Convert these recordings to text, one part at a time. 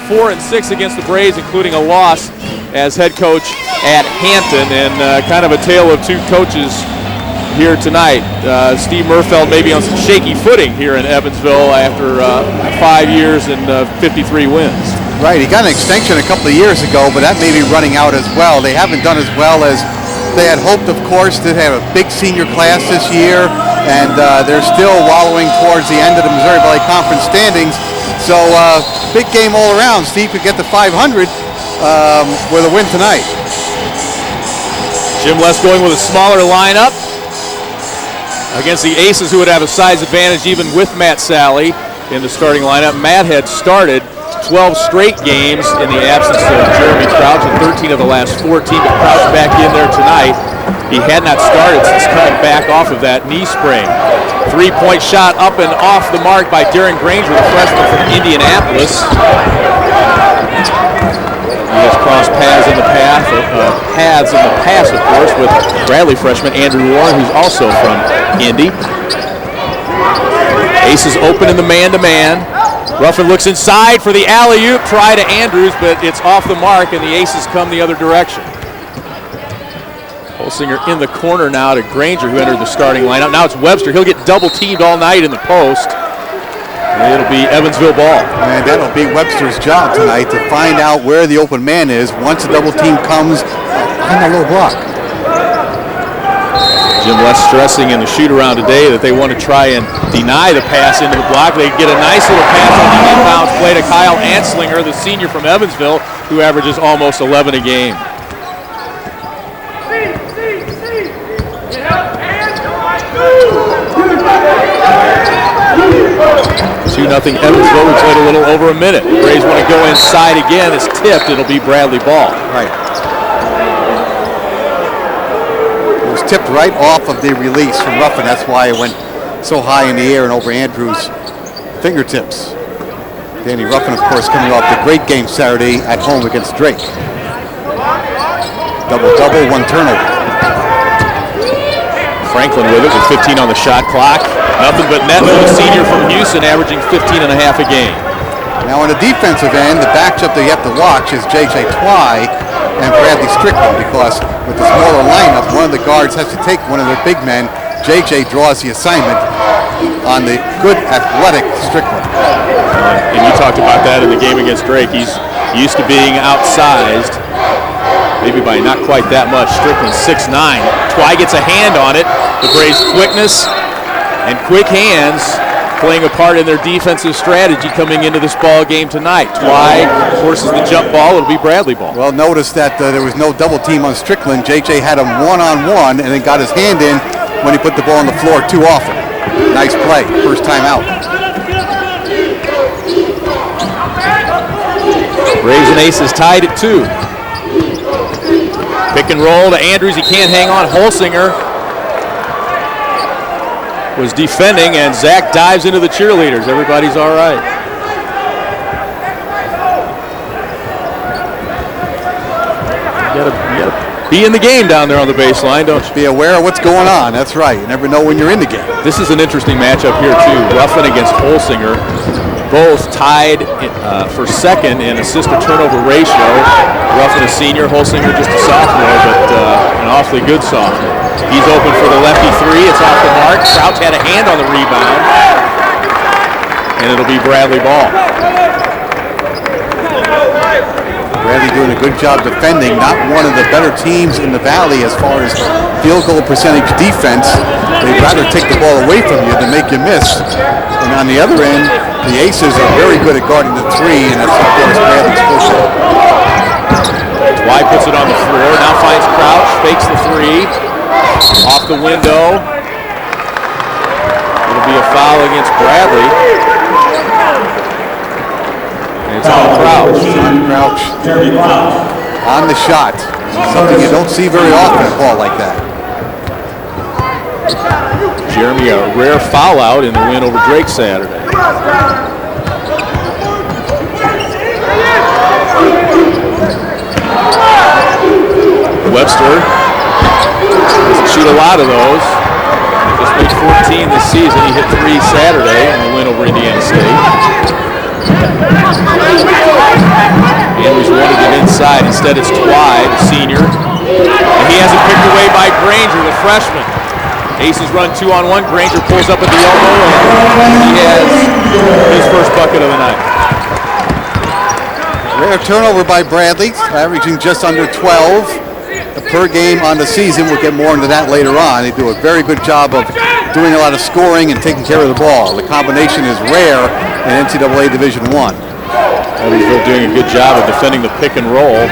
4-6 against the Braves, including a loss as head coach at Hampton, and kind of a tale of two coaches here tonight. Steve Murfeld maybe on some shaky footing here in Evansville after 5 years and 53 wins. Right, he got an extension a couple of years ago, but that may be running out as well. They haven't done as well as they had hoped, of course. They have a big senior class this year, and they're still wallowing towards the end of the Missouri Valley Conference standings. So big game all around. Steve could get to 500 with a win tonight. Jim Les going with a smaller lineup against the Aces, who would have a size advantage even with Matt Sally in the starting lineup. Matt had started 12 straight games in the absence of Jeremy Crouch, and 13 of the last 14, but Crouch back in there tonight. He had not started since coming back off of that knee sprain. Three-point shot up and off the mark by Darren Granger, the freshman from Indianapolis. He has crossed paths in the past, of course, with Bradley freshman Andrew Warren, who's also from Indy. Aces open in the man-to-man. Ruffin looks inside for the alley-oop try to Andrews, but it's off the mark, and the Aces come the other direction. Holsinger in the corner now to Granger, who entered the starting lineup. Now it's Webster. He'll get double-teamed all night in the post. And it'll be Evansville ball. And that'll be Webster's job tonight to find out where the open man is once the double team comes on the low block. Jim Les stressing in the shoot-around today that they want to try and deny the pass into the block. They get a nice little pass on the inbounds play to Kyle Anslinger, the senior from Evansville, who averages almost 11 a game. 2-0 Evansville. We played a little over a minute. Braves want to go inside again. It's tipped. It'll be Bradley ball. Right. It was tipped right off of the release from Ruffin. That's why it went so high in the air and over Andrews' fingertips. Danny Ruffin, of course, coming off the great game Saturday at home against Drake. Double-double, one turnover. Franklin with it with 15 on the shot clock. Nothing but net for the senior from Houston, averaging 15 and a half a game. Now on the defensive end, the matchup that you have to watch is J.J. Twy and Bradley Strickland, because with the smaller lineup, one of the guards has to take one of their big men. J.J. draws the assignment on the good athletic Strickland. And you talked about that in the game against Drake. He's used to being outsized, maybe by not quite that much. Strickland 6'9". Twy gets a hand on it. The Braves' quickness and quick hands playing a part in their defensive strategy coming into this ball game tonight. Twy forces the jump ball. It'll be Bradley ball. Well, notice that there was no double team on Strickland. J.J. had him one-on-one and then got his hand in when he put the ball on the floor too often. Nice play, first time out. Braves and Aces tied at 2. Pick and roll to Andrews. He can't hang on. Holsinger was defending, and Zach dives into the cheerleaders. Everybody's all right. You gotta be in the game down there on the baseline, don't you? Be aware of what's going on. That's right. You never know when you're in the game. This is an interesting matchup here, too. Ruffin against Holsinger. Both tied for second in assist-to-turnover ratio. Ruffin a senior, Holsinger just a sophomore, but an awfully good sophomore. He's open for the lefty three. It's off the mark. Crouch had a hand on the rebound. And it'll be Bradley ball. Bradley doing a good job defending. Not one of the better teams in the Valley as far as field goal percentage defense. They'd rather take the ball away from you than make you miss. And on the other end, the Aces are very good at guarding the three, and that's of course Bradley's position. Twy puts it on the floor. Now finds Crouch. Fakes the three. Off the window. It'll be a foul against Bradley. And it's on Crouch. Crouch on the shot. Something you don't see very often in a ball like that. Jeremy, a rare foul out in the win over Drake Saturday. Webster doesn't shoot a lot of those. Just made 14 this season. He hit 3 Saturday in the win over Indiana State. Instead, it's Twy, the senior. And he has it picked away by Granger, the freshman. Aces run 2-on-1. Granger pulls up at the elbow, and he has his first bucket of the night. Rare turnover by Bradley, averaging just under 12 per game on the season. We'll get more into that later on. They do a very good job of doing a lot of scoring and taking care of the ball. The combination is rare in NCAA Division I. Evansville doing a good job of defending the pick and roll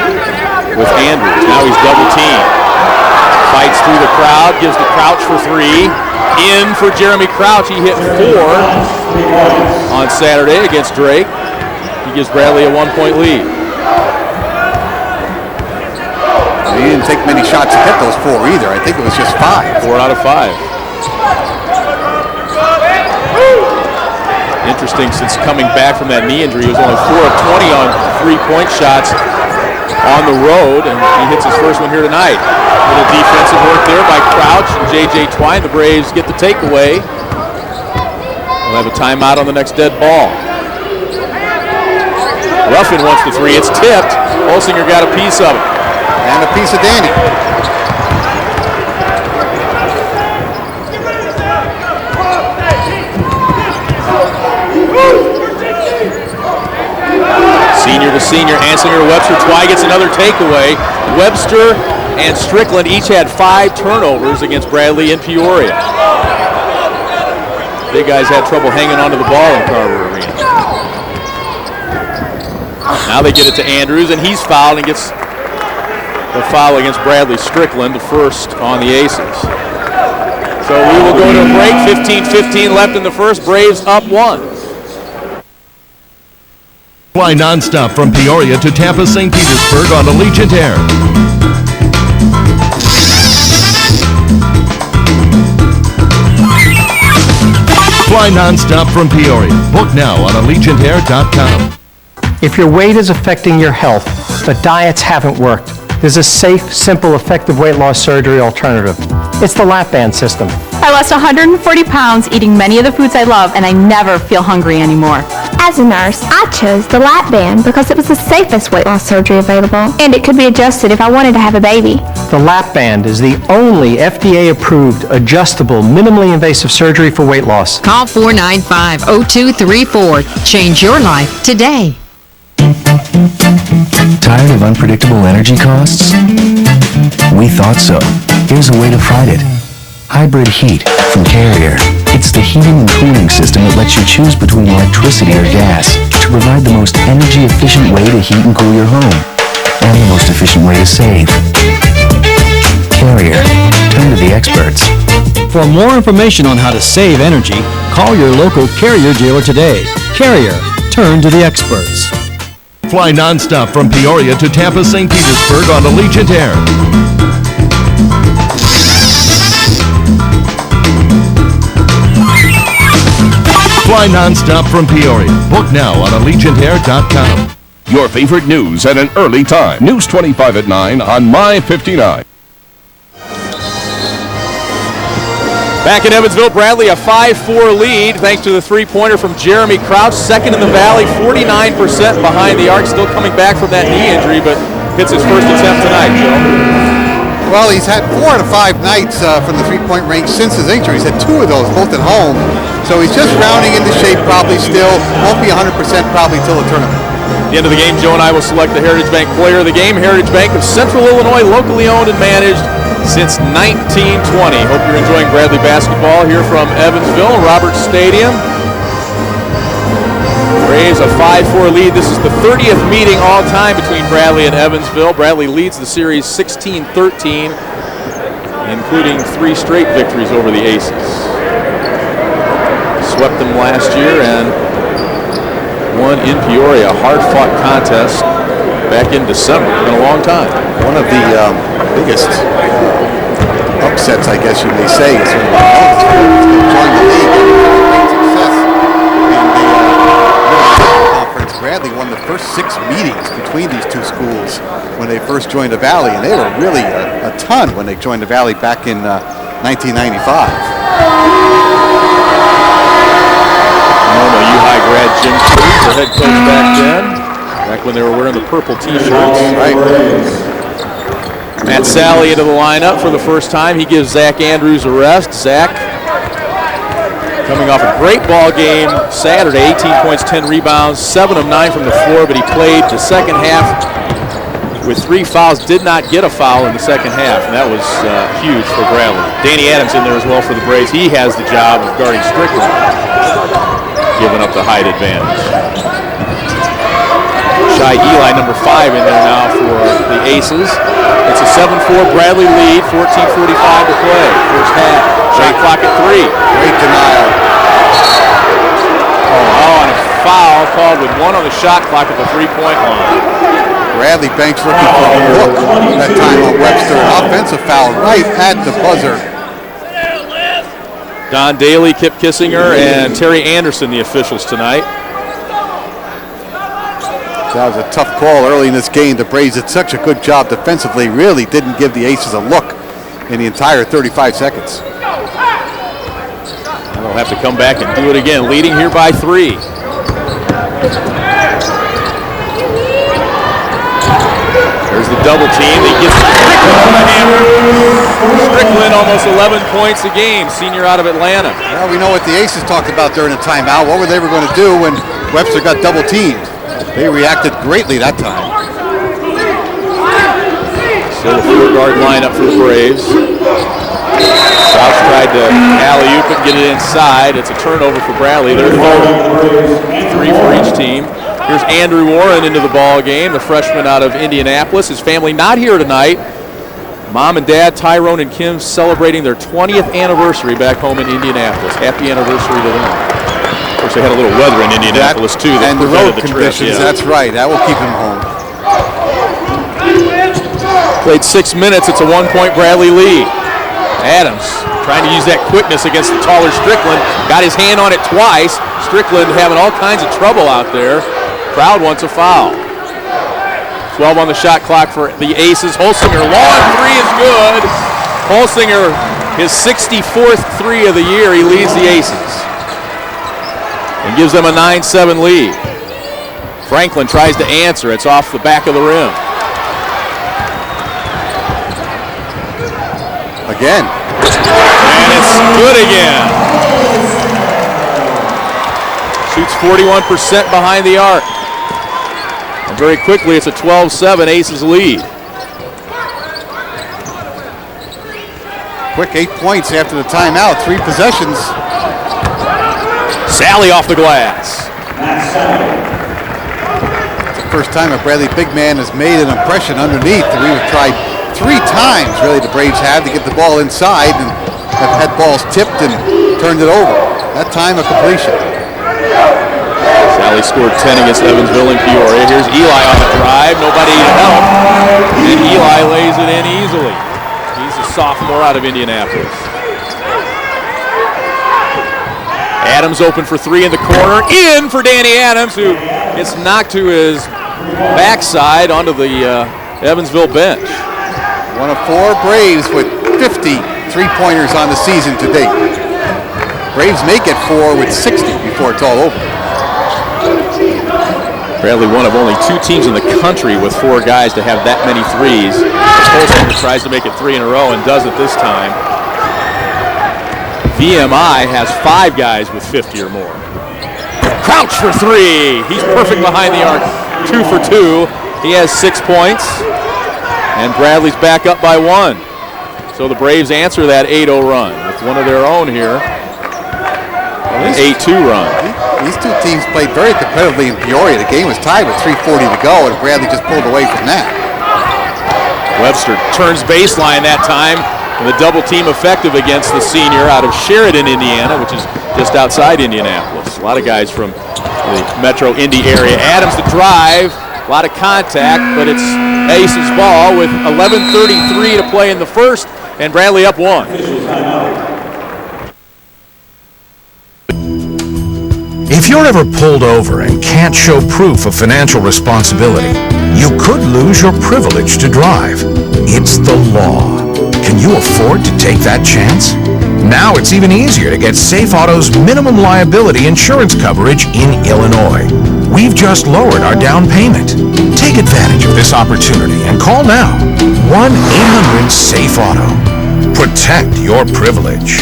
with Andrews. Now he's double teamed. Fights through the crowd, gives to Crouch for three. In for Jeremy Crouch. He hit 4 on Saturday against Drake. He gives Bradley a 1-point lead. He didn't take many shots to get those 4 either. I think it was just 5. 4 out of 5. Interesting, since coming back from that knee injury, he was only 4 of 20 on 3-point shots on the road, and he hits his first one here tonight. A little defensive work there by Crouch and J.J. Twine. The Braves get the takeaway. We'll have a timeout on the next dead ball. Ruffin wants the 3. It's tipped. Holsinger got a piece of it. And a piece of Danny. Senior to senior, Anslinger to Webster. Twy gets another takeaway. Webster and Strickland each had 5 turnovers against Bradley in Peoria. Big guys had trouble hanging onto the ball in Carver Arena. Now they get it to Andrews, and he's fouled and gets the foul against Bradley Strickland, the first on the Aces. So we will go to a break. 15-15 left in the first. Braves up 1. Fly nonstop from Peoria to Tampa, St. Petersburg on Allegiant Air. Fly nonstop from Peoria. Book now on AllegiantAir.com. If your weight is affecting your health, but diets haven't worked, there's a safe, simple, effective weight loss surgery alternative. It's the lap band system. I lost 140 pounds eating many of the foods I love, and I never feel hungry anymore. As a nurse, I chose the lap band because it was the safest weight loss surgery available, and it could be adjusted if I wanted to have a baby. The lap band is the only FDA-approved, adjustable, minimally invasive surgery for weight loss. Call 495-0234. Change your life today. Tired of unpredictable energy costs? We thought so. Here's a way to fight it. Hybrid Heat from Carrier. It's the heating and cooling system that lets you choose between electricity or gas to provide the most energy-efficient way to heat and cool your home, and the most efficient way to save. Carrier. Turn to the experts. For more information on how to save energy, call your local Carrier dealer today. Carrier. Turn to the experts. Fly nonstop from Peoria to Tampa, St. Petersburg on Allegiant Air. Fly nonstop from Peoria. Book now on AllegiantAir.com. Your favorite news at an early time. News 25 at 9 on My 59. Back in Evansville, Bradley a 5-4 lead thanks to the 3-pointer from Jeremy Crouch. Second in the Valley, 49% behind the arc. Still coming back from that knee injury, but hits his first attempt tonight, Joe. Well, he's had 4 out of 5 nights from the 3-point range since his injury. He's had 2 of those, both at home. So he's just rounding into shape probably still. Won't be 100% probably till the tournament. At the end of the game, Joe and I will select the Heritage Bank player of the game. Heritage Bank of Central Illinois, locally owned and managed since 1920. Hope you're enjoying Bradley basketball here from Evansville, Roberts Stadium. Braves a 5-4 lead. This is the 30th meeting all time between Bradley and Evansville. Bradley leads the series 16-13, including 3 straight victories over the Aces. Swept them last year and won in Peoria, a hard-fought contest back in December. It's been a long time. One of the biggest upsets, I guess you may say, is when Evansville joined the league and great success in the conference. Bradley won the first 6 meetings between these 2 schools when they first joined the Valley, and they were really a ton when they joined the Valley back in 1995. U-High grad Jim Cruz, the head coach back then. Back when they were wearing the purple T-shirts. Right. Matt Sally into the lineup for the first time. He gives Zach Andrews a rest. Zach coming off a great ball game Saturday, 18 points, 10 rebounds, 7 of 9 from the floor, but he played the second half with 3 fouls, did not get a foul in the second half, and that was huge for Bradley. Danny Adams in there as well for the Braves. He has the job of guarding Strickland, giving up the height advantage. Shy Eli, number 5, in there now for the Aces. It's a 7-4 Bradley lead, 14:45 to play. First half. Shot clock at 3. Great denial. Oh, and a foul called with 1 on the shot clock at the 3-point line. Bradley Banks looking for a look that time on Webster. Offensive foul right at the buzzer. Don Daly, Kip Kissinger, and Terry Anderson, the officials tonight. That was a tough call early in this game. The Braves did such a good job defensively, really didn't give the Aces a look in the entire 35 seconds. They'll have to come back and do it again, leading here by 3. There's the double team. He gets Strickland on the hammer. Strickland almost 11 points a game, senior out of Atlanta. Well, we know what the Aces talked about during the timeout. What were they going to do when Webster got double teamed? They reacted greatly that time. Still a 4-guard lineup for the Braves. South tried to alley-oop it, get it inside. It's a turnover for Bradley. They're 3 for each team. Here's Andrew Warren into the ball game, the freshman out of Indianapolis. His family not here tonight. Mom and Dad, Tyrone and Kim, celebrating their 20th anniversary back home in Indianapolis. Happy anniversary to them. Of course, they had a little weather in Indianapolis too. And the road conditions, that's right. That will keep him home. Played 6 minutes. It's a 1-point Bradley lead. Adams trying to use that quickness against the taller Strickland. Got his hand on it twice. Strickland having all kinds of trouble out there. Crowd wants a foul. 12 on the shot clock for the Aces. Holsinger, long 3 is good. Holsinger, his 64th 3 of the year. He leads the Aces and gives them a 9-7 lead. Franklin tries to answer. It's off the back of the rim. Again. And it's good again. Shoots 41% behind the arc. And very quickly, it's a 12-7 Aces lead. Quick 8 points after the timeout. 3 possessions. Sally off the glass. It's the first time a Bradley big man has made an impression underneath. We've tried 3 times, really, the Braves have to get the ball inside and have had balls tipped and turned it over. That time, a completion. Sally scored 10 against Evansville and Peoria. Here's Eli on the drive. Nobody to help. And Eli lays it in easily. He's a sophomore out of Indianapolis. Adams open for 3 in the corner. In for Danny Adams, who gets knocked to his backside onto the Evansville bench. One of 4 Braves with 50 3-pointers on the season to date. Braves make it 4 with 60 before it's all over. Bradley, one of only 2 teams in the country with 4 guys to have that many threes. Holsinger tries to make it 3 in a row and doesn't this time. VMI has 5 guys with 50 or more. Crouch for 3. He's perfect behind the arc. 2 for 2. He has 6 points. And Bradley's back up by 1. So the Braves answer that 8-0 run with one of their own here. An 8-2 run. These 2 teams played very competitively in Peoria. The game was tied with 3:40 to go, and Bradley just pulled away from that. Webster turns baseline that time, and the double team effective against the senior out of Sheridan, Indiana, which is just outside Indianapolis. A lot of guys from the Metro Indy area. Adams the drive. A lot of contact, but it's Aces ball with 11:33 to play in the first, and Bradley up 1. If you're ever pulled over and can't show proof of financial responsibility, you could lose your privilege to drive. It's the law. Can you afford to take that chance? Now it's even easier to get Safe Auto's minimum liability insurance coverage in Illinois. We've just lowered our down payment. Take advantage of this opportunity and call now. 1-800-SAFE-AUTO. Protect your privilege.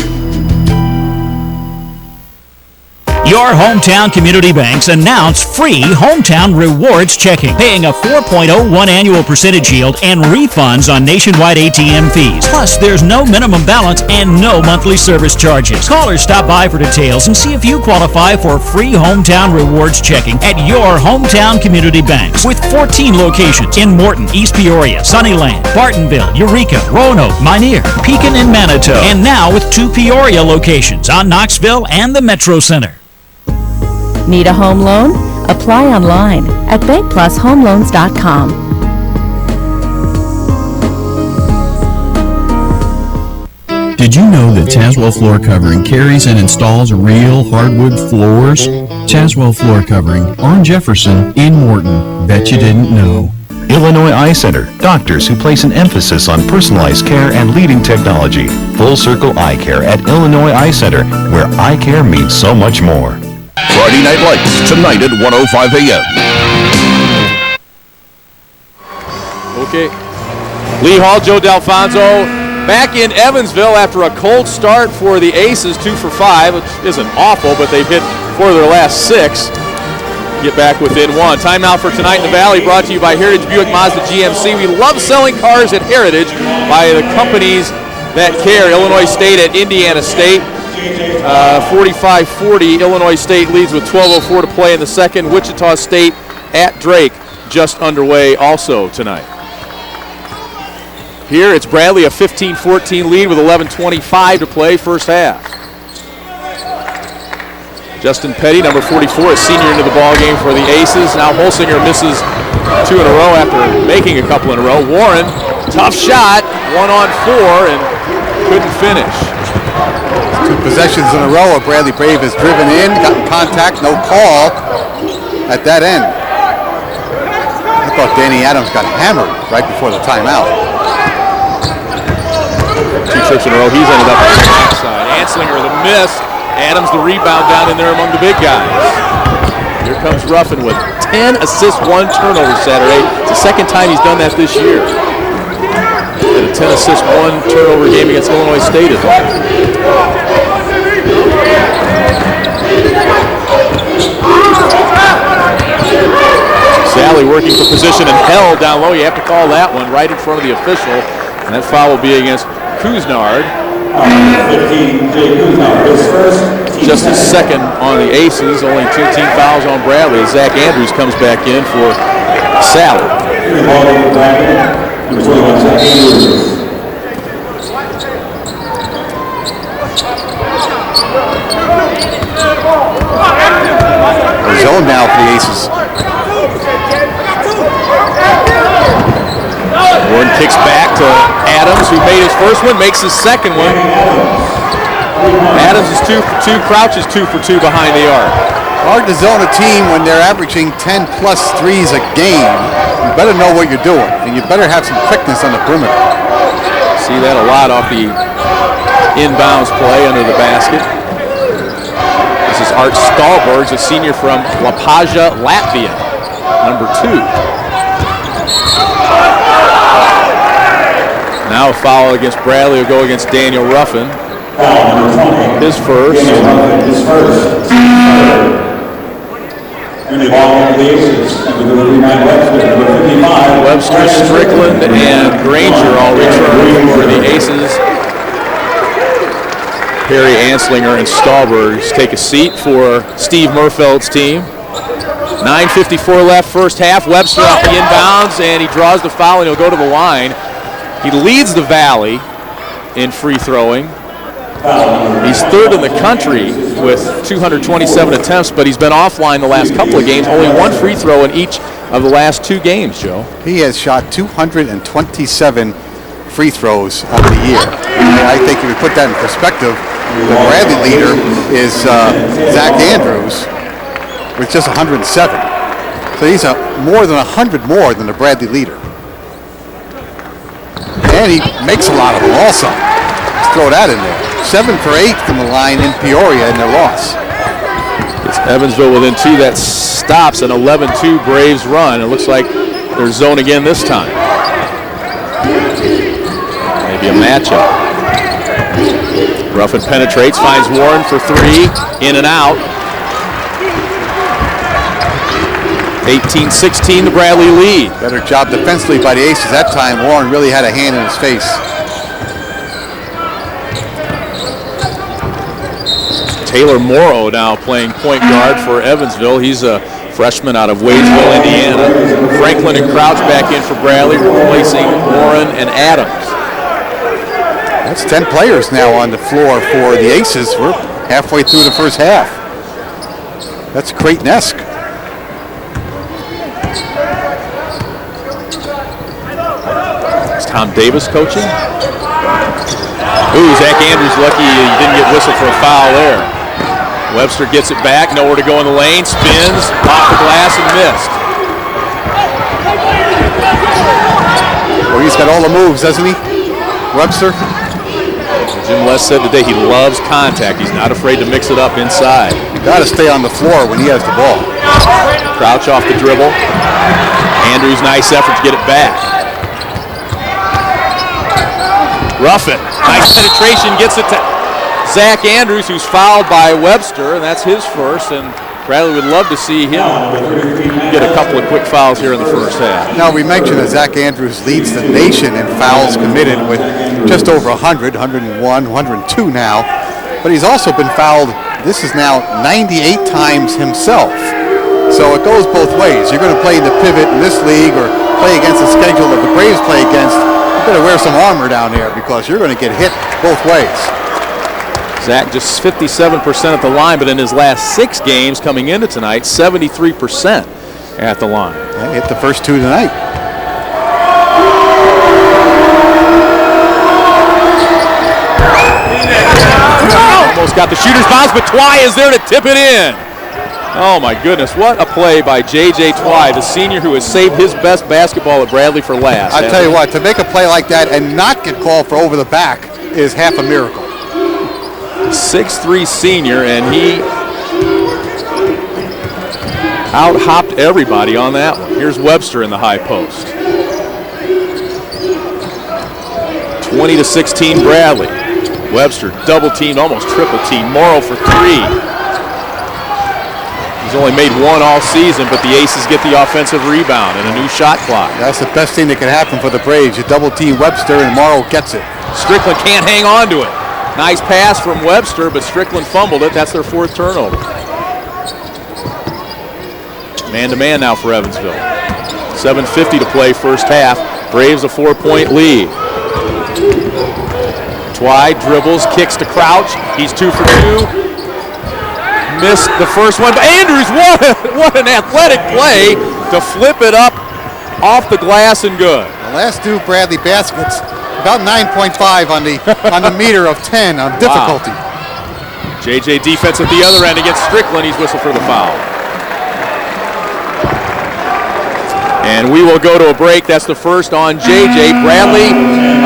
Your hometown community banks announce free Hometown Rewards checking, paying a 4.01 annual percentage yield and refunds on nationwide ATM fees. Plus, there's no minimum balance and no monthly service charges. Call or stop by for details and see if you qualify for free Hometown Rewards checking at your hometown community banks with 14 locations in Morton, East Peoria, Sunnyland, Bartonville, Eureka, Roanoke, Minear, Pekin, and Manitou. And now with 2 Peoria locations on Knoxville and the Metro Center. Need a home loan? Apply online at bankplushomeloans.com. Did you know that Tazewell Floor Covering carries and installs real hardwood floors? Tazewell Floor Covering on Jefferson in Morton. Bet you didn't know. Illinois Eye Center, doctors who place an emphasis on personalized care and leading technology. Full Circle Eye Care at Illinois Eye Center, where eye care means so much more. Friday Night Lights, tonight at 1:05 a.m. Okay. Lee Hall, Joe D'Alfonso back in Evansville after a cold start for the Aces, 2 for 5, which isn't awful, but they've hit 4 of their last 6. Get back within 1. Time now for Tonight in the Valley, brought to you by Heritage Buick Mazda GMC. We love selling cars at Heritage by the companies that care. Illinois State at Indiana State. 45-40, Illinois State leads with 12:04 to play in the second. Wichita State at Drake, just underway also tonight. Here it's Bradley, a 15-14 lead with 11:25 to play first half. Justin Petty, number 44, a senior into the ball game for the Aces. Now Holsinger misses 2 in a row after making a couple in a row. Warren, tough shot, 1 on 4, and couldn't finish. 2 possessions in a row where Bradley Brave has driven in, gotten contact, no call at that end. I thought Danny Adams got hammered right before the timeout. 2 trips in a row, he's ended up on the backside. Anslinger the miss, Adams the rebound down in there among the big guys. Here comes Ruffin with 10 assists, 1 turnover Saturday. It's the second time he's done that this year. Had a 10 assist, 1 turnover game against Illinois State as well. Sally working for position and held down low. You have to call that one right in front of the official. And that foul will be against Kuznard. Just his second on the Aces. Only 2 team fouls on Bradley. Zach Andrews comes back in for Sally. Zone now for the Aces. Warren kicks back to Adams, who made his first one, makes his second one. Adams is 2 for 2, Crouch is 2 for 2 behind the arc. Hard to zone a team when they're averaging 10 plus threes a game. You better know what you're doing, and you better have some quickness on the perimeter. See that a lot off the inbounds play under the basket. This is Art Stahlbergs, a senior from Lapazia, Latvia, number 2. Now a foul against Bradley will go against Daniel Ruffin. His first. Webster, Strickland, and Granger all return for the Aces. Perry, Anslinger, and Stahlbergs take a seat for Steve Murfeld's team. 9:54 left first half. Webster off the inbounds, and he draws the foul, and he'll go to the line. He leads the Valley in free throwing. He's 3rd in the country with 227 attempts, but he's been offline the last couple of games. Only 1 free throw in each of the last 2 games, Joe. He has shot 227 free throws on the year. I think if you put that in perspective, the Bradley leader is Zach Andrews with just 107. So he's more than 100 more than the Bradley leader. And he makes a lot of them also. Let's throw that in there. 7 for 8 from the line in Peoria in their loss. It's Evansville within 2. That stops an 11-2 Braves run. It looks like they're zone again this time. Maybe a matchup. Ruffin penetrates, finds Warren for 3, in and out. 18-16, the Bradley lead. Better job defensively by the Aces that time. Warren really had a hand in his face. Taylor Morrow now playing point guard for Evansville. He's a freshman out of Wadesville, Indiana. Franklin and Crouch back in for Bradley, replacing Warren and Adams. That's 10 players now on the floor for the Aces. We're halfway through the first half. That's Creighton-esque. Is Tom Davis coaching? Ooh, Zach Andrews lucky he didn't get whistled for a foul there. Webster gets it back, nowhere to go in the lane, spins, off the glass and missed. Well, he's got all the moves, doesn't he, Webster? Jim Les said today he loves contact. He's not afraid to mix it up inside. You got to stay on the floor when he has the ball. Crouch off the dribble. Andrews, nice effort to get it back. Ruffin, nice penetration, gets it to Zach Andrews, who's fouled by Webster, and that's his first, and Bradley would love to see him get a couple of quick fouls here in the first half. Now, we mentioned that Zach Andrews leads the nation in fouls committed with just over 100, 101, 102 now, but he's also been fouled, this is now 98 times himself. So it goes both ways. You're going to play in the pivot in this league or play against the schedule that the Braves play against. You better wear some armor down here because you're going to get hit both ways. Zach just 57% at the line, but in his last 6 games coming into tonight, 73% at the line. Yeah, hit the first 2 tonight. Almost got the shooter's bounce, but Twy is there to tip it in. Oh my goodness, what a play by J.J. Twy, the senior who has saved his best basketball at Bradley for last. I tell you what, to make a play like that and not get called for over the back is half a miracle. 6'3" senior, and he out-hopped everybody on that one. Here's Webster in the high post. 20-16 Bradley. Webster double-teamed, almost triple-teamed. Morrow for 3. He's only made 1 all season, but the Aces get the offensive rebound and a new shot clock. That's the best thing that can happen for the Braves. You double-team Webster and Morrow gets it. Strickland can't hang on to it. Nice pass from Webster, but Strickland fumbled it. That's their 4th turnover. Man-to-man now for Evansville. 7:50 to play first half. Braves a 4-point lead. Twy dribbles, kicks to Crouch. He's 2 for 2. Missed the first one, but Andrews, what an athletic play to flip it up off the glass and good. The last 2 Bradley baskets, about 9.5 on the meter of 10 on difficulty. Wow. J.J. defense at the other end against Strickland. He's whistled for the foul. And we will go to a break. That's the first on J.J. Bradley,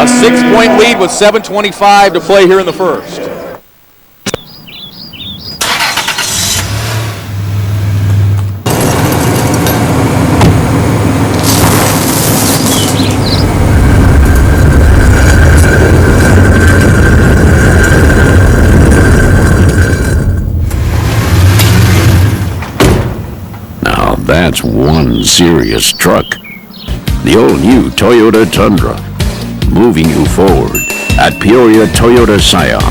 a 6-point lead with 7:25 to play here in the first. That's one serious truck. The all-new Toyota Tundra, moving you forward at Peoria Toyota Scion.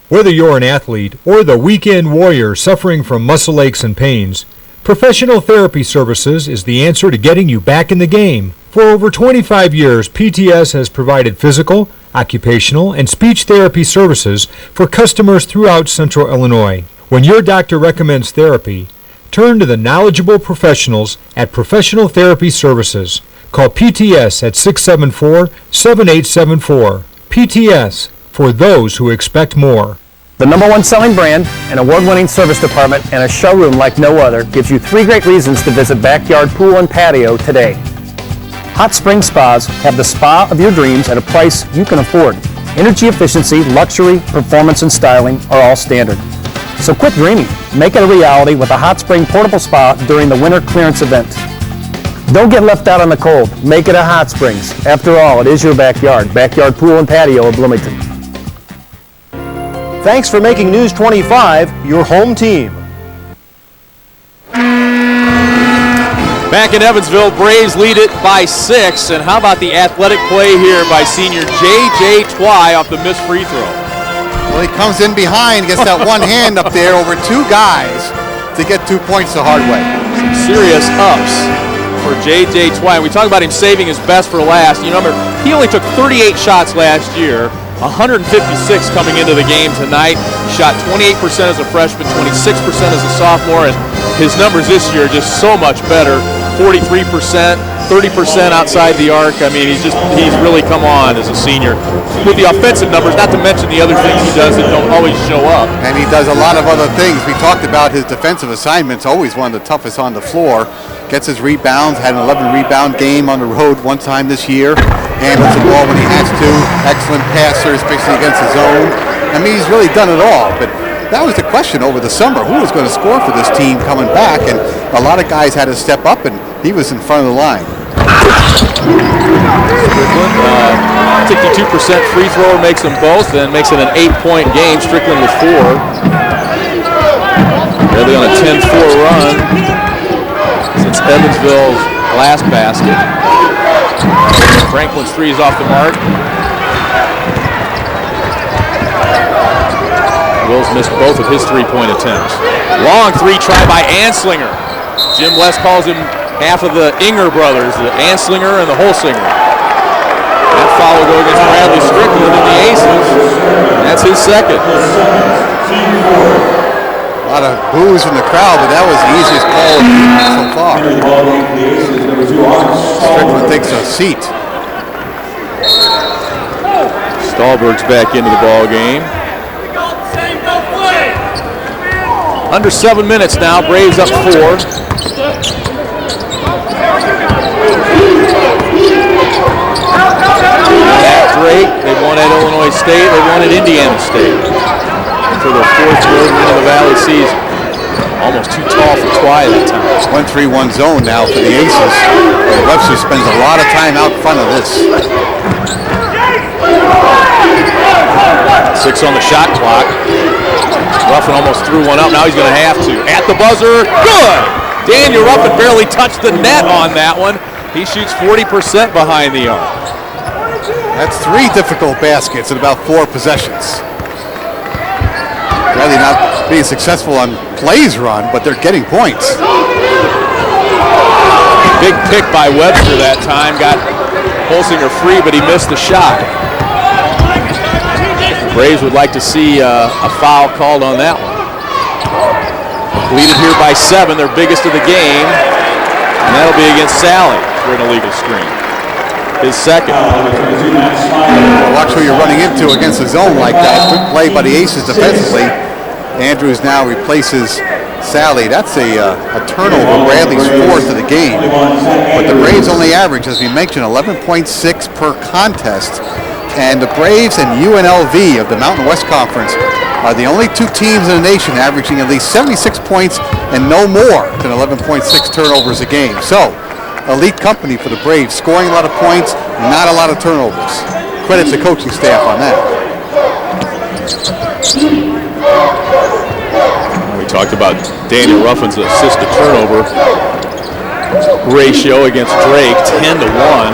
Whether you're an athlete or the weekend warrior suffering from muscle aches and pains, Professional Therapy Services is the answer to getting you back in the game. For over 25 years, PTS has provided physical, occupational, and speech therapy services for customers throughout Central Illinois. When your doctor recommends therapy, turn to the knowledgeable professionals at Professional Therapy Services. Call PTS at 674-7874. PTS, for those who expect more. The #1 selling brand, an award-winning service department, and a showroom like no other gives you 3 great reasons to visit Backyard Pool and Patio today. Hot Spring Spas have the spa of your dreams at a price you can afford. Energy efficiency, luxury, performance, and styling are all standard. So quit dreaming. Make it a reality with a hot spring portable spa during the winter clearance event. Don't get left out on the cold. Make it a Hot Springs. After all, it is your backyard. Backyard Pool and Patio of Bloomington. Thanks for making News 25 your home team. Back in Evansville, Braves lead it by 6. And how about the athletic play here by senior J.J. Twy off the missed free throw? Well, he comes in behind, gets that one hand up there over two guys to get 2 points the hard way. Some serious ups for J.J. Twy. We talk about him saving his best for last. You remember, he only took 38 shots last year, 156 coming into the game tonight. Shot 28% as a freshman, 26% as a sophomore, and his numbers this year are just so much better. 43%, 30% outside the arc. I mean, he's really come on as a senior with the offensive numbers, not to mention the other things he does that don't always show up. And he does a lot of other things. We talked about his defensive assignments, always one of the toughest on the floor. Gets his rebounds, had an 11 rebound game on the road one time this year. Handles the ball when he has to. Excellent passer, especially against the zone. I mean, he's really done it all. But that was the question over the summer. Who was going to score for this team coming back? And a lot of guys had to step up, and he was in front of the line. Strickland, 52% free thrower, makes them both, and makes it an 8-point game. Strickland with 4. Really on a 10-4 run since Evansville's last basket. Franklin's 3 is off the mark. Wills missed both of his 3-point attempts. Long 3 try by Anslinger. Jim West calls him half of the Inger brothers, the Anslinger and the Holsinger. That foul will go against Bradley Strickland and the Aces. That's his second. A lot of boos from the crowd, but that was the easiest call so far. Strickland takes a seat. Stahlberg's back into the ball game. Under 7 minutes now, Braves up 4. At Drake, they won at Illinois State, they won at Indiana State. For their 4th road win of the Valley season. Almost too tall for Twy that time. 1-3-1 zone now for the Aces. And Webster spends a lot of time out front of this. 6 on the shot clock. Ruffin almost threw one up. Now he's going to have to. At the buzzer. Good! Daniel Ruffin barely touched the net on that one. He shoots 40% behind the arc. That's 3 difficult baskets in about 4 possessions. Really not being successful on plays run, but they're getting points. Big pick by Webster that time. Got Holsinger free, but he missed the shot. The Braves would like to see a foul called on that one. Lead it here by 7, their biggest of the game. And that'll be against Sally for an illegal screen. His second. Watch who you're running into against a zone like that. Good play by the Aces defensively. Andrews now replaces Sally. That's a turnover. Bradley's 4th of the game. But the Braves only average, as we mentioned, 11.6 per contest. And the Braves and UNLV of the Mountain West Conference are the only 2 teams in the nation averaging at least 76 points and no more than 11.6 turnovers a game. So, elite company for the Braves, scoring a lot of points, not a lot of turnovers. Credit the coaching staff on that. We talked about Daniel Ruffin's assist to turnover ratio against Drake, 10-1.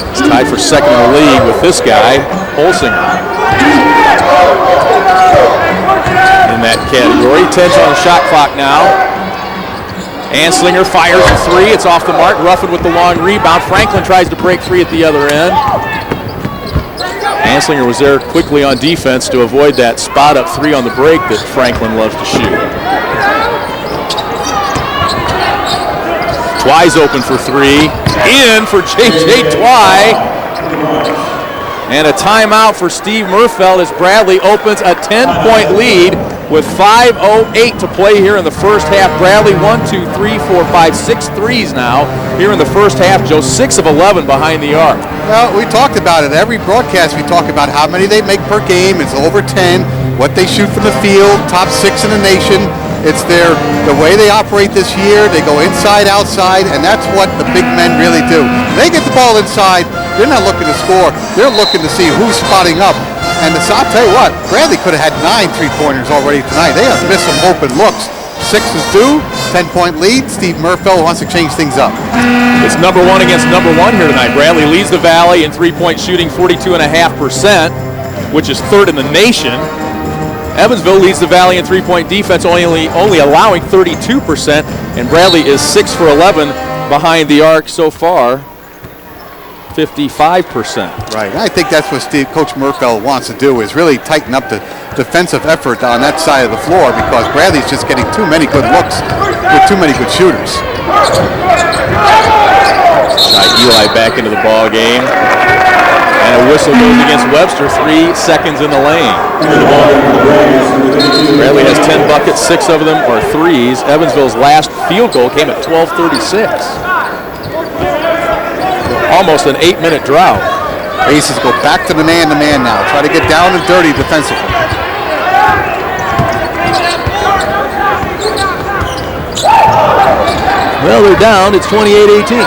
He's tied for second in the league with this guy, Holsinger. In that category, 10's on the shot clock now. Anslinger fires a 3. It's off the mark. Ruffin with the long rebound. Franklin tries to break free at the other end. Anslinger was there quickly on defense to avoid that spot-up 3 on the break that Franklin loves to shoot. Twy's open for 3. In for J.J. Twy. And a timeout for Steve Murfeld as Bradley opens a 10-point lead with 5:08 to play here in the first half. Bradley 1, 2, 3, 4, 5, 6 threes now here in the first half. Joe 6 of 11 behind the arc. Well, we talked about it. Every broadcast we talk about how many they make per game. It's over 10. What they shoot from the field, top 6 in the nation. It's the way they operate this year. They go inside, outside, and that's what the big men really do. They get the ball inside. They're not looking to score. They're looking to see who's spotting up. And I'll tell you what, Bradley could have had 9 3-pointers already tonight. They have missed some open looks. 6 is due, 10-point lead. Steve Murfeld wants to change things up. It's number 1 against number 1 here tonight. Bradley leads the Valley in three-point shooting, 42.5%, which is 3rd in the nation. Evansville leads the Valley in three-point defense, only allowing 32%, and Bradley is 6 for 11 behind the arc so far, 55%. Right. I think that's what Coach Murfeld wants to do, is really tighten up the defensive effort on that side of the floor, because Bradley's just getting too many good looks with too many good shooters. Eli back into the ball game. And a whistle goes against Webster, 3 seconds in the lane. Bradley has 10 buckets, 6 of them are threes. Evansville's last field goal came at 12:36. Almost an 8-minute drought. Aces go back to the man now. Try to get down and dirty defensively. Well, they're down. It's 28-18.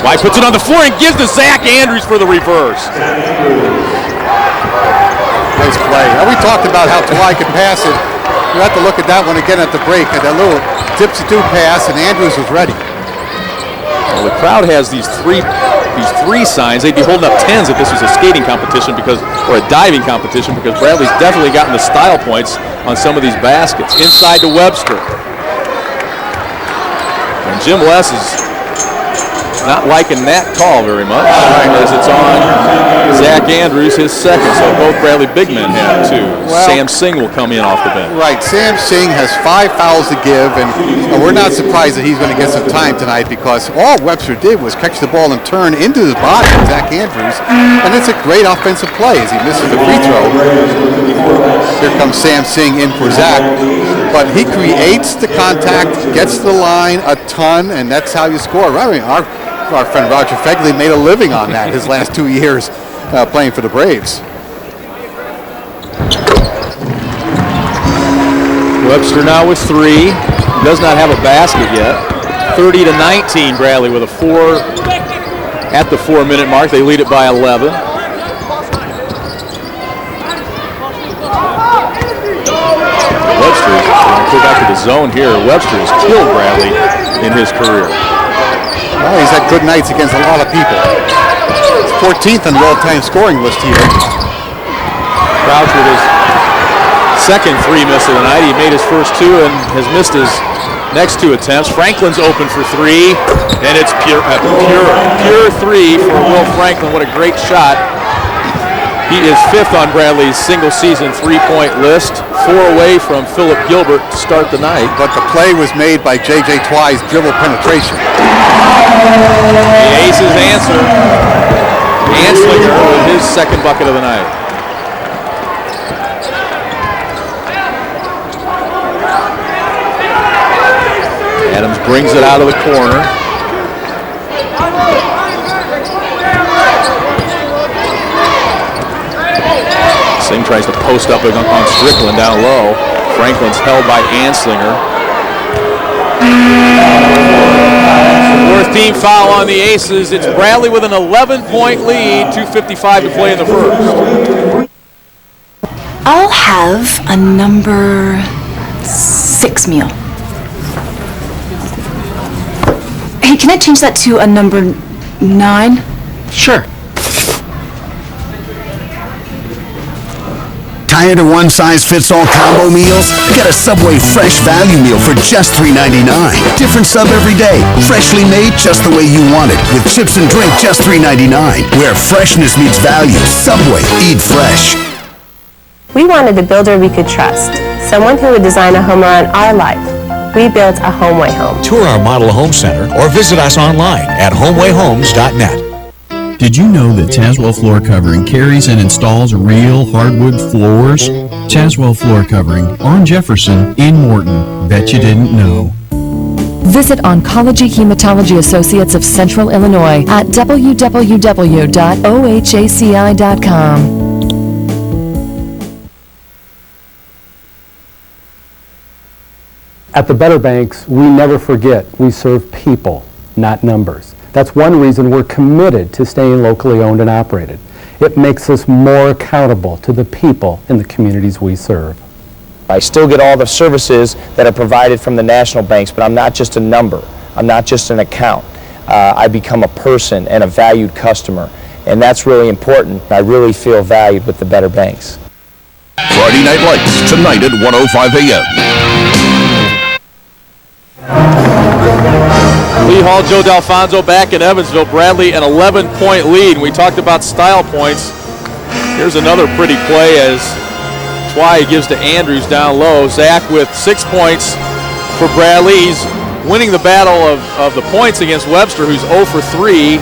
White puts it on the floor and gives to Zach Andrews for the reverse. Nice play. Now, we talked about how Tawai can pass it. You have to look at that one again at the break. That little dipsy-do pass, and Andrews was ready. Well, the crowd has these three signs. They'd be holding up 10s if this was a skating competition or a diving competition, because Bradley's definitely gotten the style points on some of these baskets. Inside to Webster. And Jim Less is not liking that call very much, as it's on Zach Andrews, his second. So both Bradley big men have 2. Well, Sam Singh will come in off the bench. Right. Sam Singh has 5 fouls to give, and we're not surprised that he's going to get some time tonight, because all Webster did was catch the ball and turn into his body of Zach Andrews, and it's a great offensive play as he misses the free throw. Here comes Sam Singh in for Zach, but he creates the contact, gets the line a ton, and that's how you score. I mean, our friend Roger Fegley made a living on that his last 2 years playing for the Braves. Webster now with 3. Does not have a basket yet. 30-19, Bradley with a 4 at the 4-minute mark. They lead it by 11. Webster, go back to the zone here. Webster has killed Bradley in his career. Well, he's had good nights against a lot of people. He's 14th on the all-time scoring list here. Crouch with his second 3 miss of the night. He made his first 2 and has missed his next 2 attempts. Franklin's open for 3, and it's pure 3 for Will Franklin. What a great shot. He is 5th on Bradley's single-season 3-point list, 4 away from Philip Gilbert to start the night. But the play was made by J.J. Twai's dribble penetration. The Aces answer. Anslinger with his second bucket of the night. Adams brings it out of the corner. Singh tries to post up on Strickland down low. Franklin's held by Anslinger. 4th team foul on the Aces. It's Bradley with an 11-point lead, 2:55 to play in the first. I'll have a number 6 meal. Hey, can I change that to a number 9? Sure. Tired of one-size-fits-all combo meals? Get a Subway Fresh Value Meal for just $3.99. Different sub every day. Freshly made just the way you want it. With chips and drink just $3.99. Where freshness meets value. Subway. Eat fresh. We wanted a builder we could trust. Someone who would design a home around our life. We built a HomeWay home. Tour our model home center or visit us online at homewayhomes.net. Did you know that Tazewell Floor Covering carries and installs real hardwood floors? Tazewell Floor Covering on Jefferson in Morton. Bet you didn't know. Visit Oncology Hematology Associates of Central Illinois at www.ohaci.com. At the Better Banks, we never forget we serve people, not numbers. That's one reason we're committed to staying locally owned and operated. It makes us more accountable to the people in the communities we serve. I still get all the services that are provided from the national banks, but I'm not just a number. I'm not just an account. I become a person and a valued customer, and that's really important. I really feel valued with the Better Banks. Friday Night Lights, tonight at 1:05 a.m. Lee Hall, Joe D'Alfonso back in Evansville. Bradley an 11-point lead. We talked about style points. Here's another pretty play as Twy gives to Andrews down low. Zach with 6 points for Bradley. He's winning the battle of the points against Webster, who's 0 for 3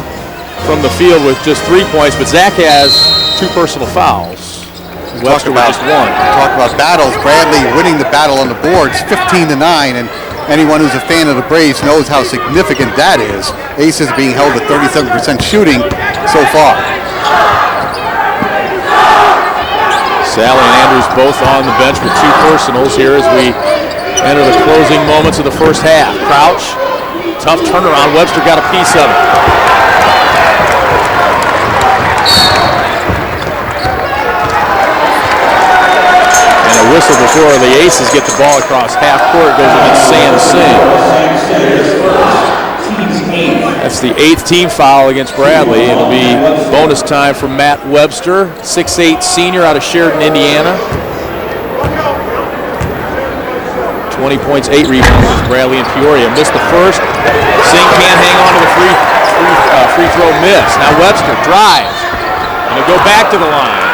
from the field with just 3 points. But Zach has 2 personal fouls. Webster with just 1. Talk about battles. Bradley winning the battle on the boards, 15-9, and anyone who's a fan of the Braves knows how significant that is. Aces being held at 37% shooting so far. Sally and Andrews both on the bench with 2 personals here as we enter the closing moments of the first half. Crouch, tough turnaround. Webster got a piece of it. And a whistle before the Aces get the ball across half court. Goes against Sam Singh. That's the 8th team foul against Bradley. It'll be bonus time for Matt Webster, 6'8" senior out of Sheridan, Indiana. 20 points, 8 rebounds against Bradley and Peoria. Missed the first. Singh can't hang on to the free throw miss. Now Webster drives. And he'll go back to the line.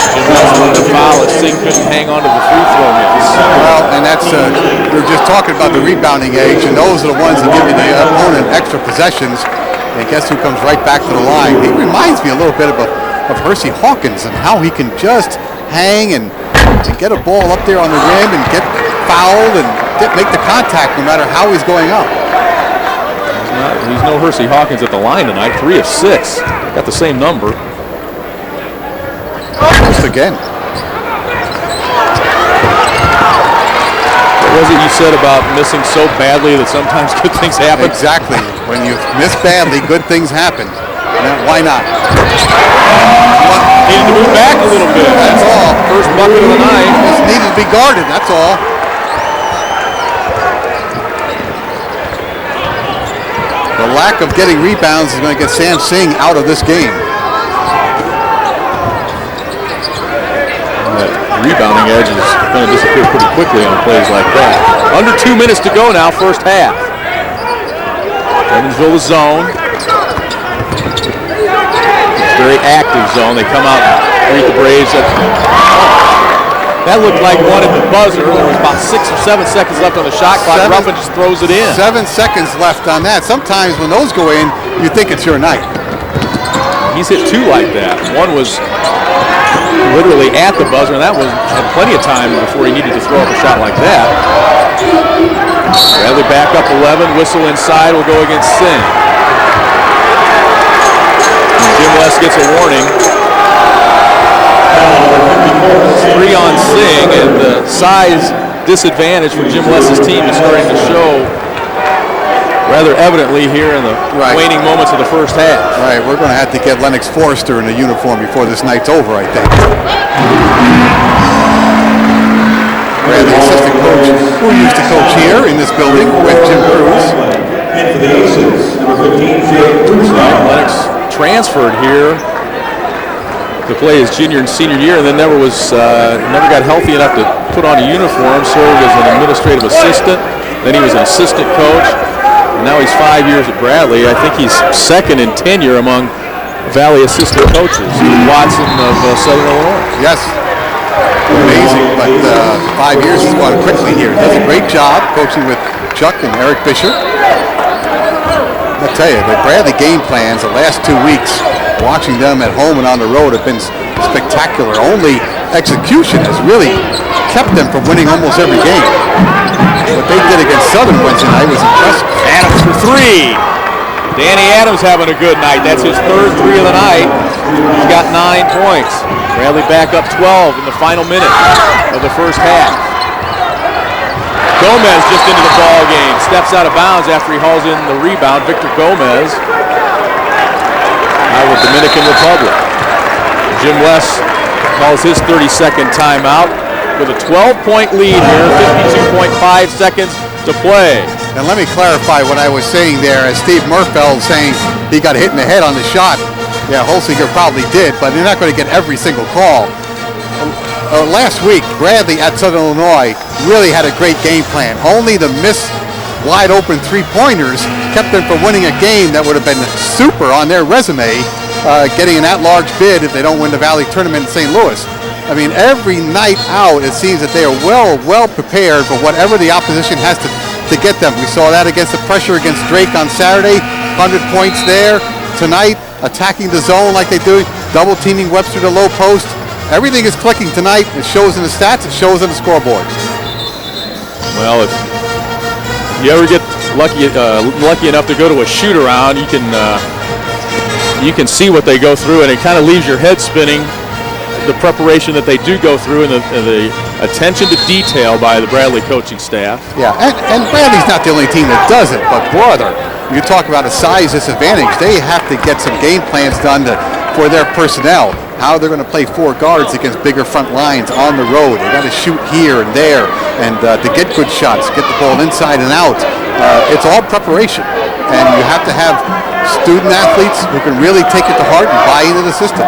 Jim Nelson with the foul as Singh couldn't hang on to the free throw miss. Well, and that's, we were just talking about the rebounding age, and those are the ones that give you the opponent extra possessions. And guess who comes right back to the line? He reminds me a little bit of Hersey Hawkins and how he can just hang and get a ball up there on the rim and get fouled and make the contact no matter how he's going up. He's no Hersey Hawkins at the line tonight. 3 of 6. Got the same number. Just again. What was it you said about missing so badly that sometimes good things happen? Exactly. When you miss badly, good things happen. Now, why not? Needed to move back a little bit. That's all. First bucket of the night. Just needed to be guarded. That's all. The lack of getting rebounds is going to get Sam Singh out of this game. That rebounding edge is going to disappear pretty quickly on plays like that. Under 2 minutes to go now, first half. Evansville the zone. Very active zone. They come out and greet the Braves. That looked like one at the buzzer. There was about 6 or 7 seconds left on the shot clock. Ruffin just throws it in. 7 seconds left on that. Sometimes when those go in, you think it's your night. He's hit 2 like that. One was literally at the buzzer, and that was had plenty of time before he needed to throw up a shot like that. Bradley back up 11. Whistle inside will go against Singh. Jim West gets a warning. 3 on Singh, and the size disadvantage for Jim West's team is starting to show rather evidently here in the waning moments of the first half. Right, we're going to have to get Lennox Forrester in a uniform before this night's over, I think. Bradley, assistant coach, who used to coach here in this building with Jim Cruz. Lennox transferred here to play his junior and senior year, and then never got healthy enough to put on a uniform. Served as an administrative assistant. Then he was an assistant coach, and now he's 5 years at Bradley. I think he's second in tenure among Valley assistant coaches. Watson of Southern Illinois. Yes, amazing. But 5 years has gone quickly here. Does a great job coaching with Chuck and Eric Fisher. I'll tell you, the Bradley game plans the last 2 weeks, watching them at home and on the road, have been spectacular. Only execution has really kept them from winning almost every game. What they did against Southern Wednesday night was impressive. Adams for three. Danny Adams having a good night. That's his third three of the night. He's got 9 points. Bradley back up 12 in the final minute of the first half. Gomez just into the ball game. Steps out of bounds after he hauls in the rebound. Victor Gomez out of the Dominican Republic. Jim West calls his 32nd timeout with a 12-point lead here, 52.5 seconds to play. And let me clarify what I was saying there. As Steve Murfeld saying he got hit in the head on the shot. Yeah, Holsinger probably did, but they're not going to get every single call. Last week, Bradley at Southern Illinois really had a great game plan. Only the missed wide open three-pointers kept them from winning a game that would have been super on their resume, getting an at-large bid if they don't win the Valley Tournament in St. Louis. I mean, every night out, it seems that they are well prepared for whatever the opposition has to get them. We saw that against the pressure against Drake on Saturday, 100 points there. Tonight, attacking the zone like they do, double teaming Webster to low post. Everything is clicking tonight. It shows in the stats. It shows on the scoreboard. Well, if you ever get lucky enough to go to a shoot-around, you can see what they go through, and it kind of leaves your head spinning. The preparation that they do go through and the attention to detail by the Bradley coaching staff. Yeah, and Bradley's not the only team that does it, but brother, you talk about a size disadvantage. They have to get some game plans done for their personnel. How they're going to play four guards against bigger front lines on the road. They got to shoot here and there, and to get good shots, get the ball inside and out. It's all preparation, and you have to have student athletes who can really take it to heart and buy into the system.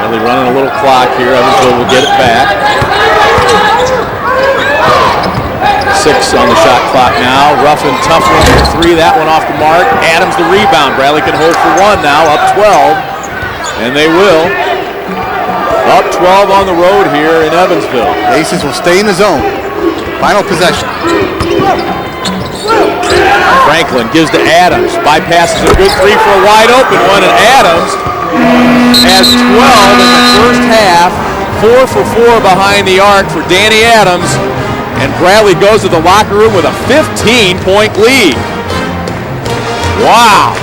Really running a little clock here. Evansville will get it back. 6 on the shot clock now. Ruffin, tough one for three. That one off the mark. Adams the rebound. Bradley can hold for one now. Up 12. And they will. Up 12 on the road here in Evansville. The Aces will stay in the zone. Final possession. Franklin gives to Adams. Bypasses a good three for a wide open one. And Adams has 12 in the first half. 4 for 4 behind the arc for Danny Adams. And Bradley goes to the locker room with a 15-point lead. Wow.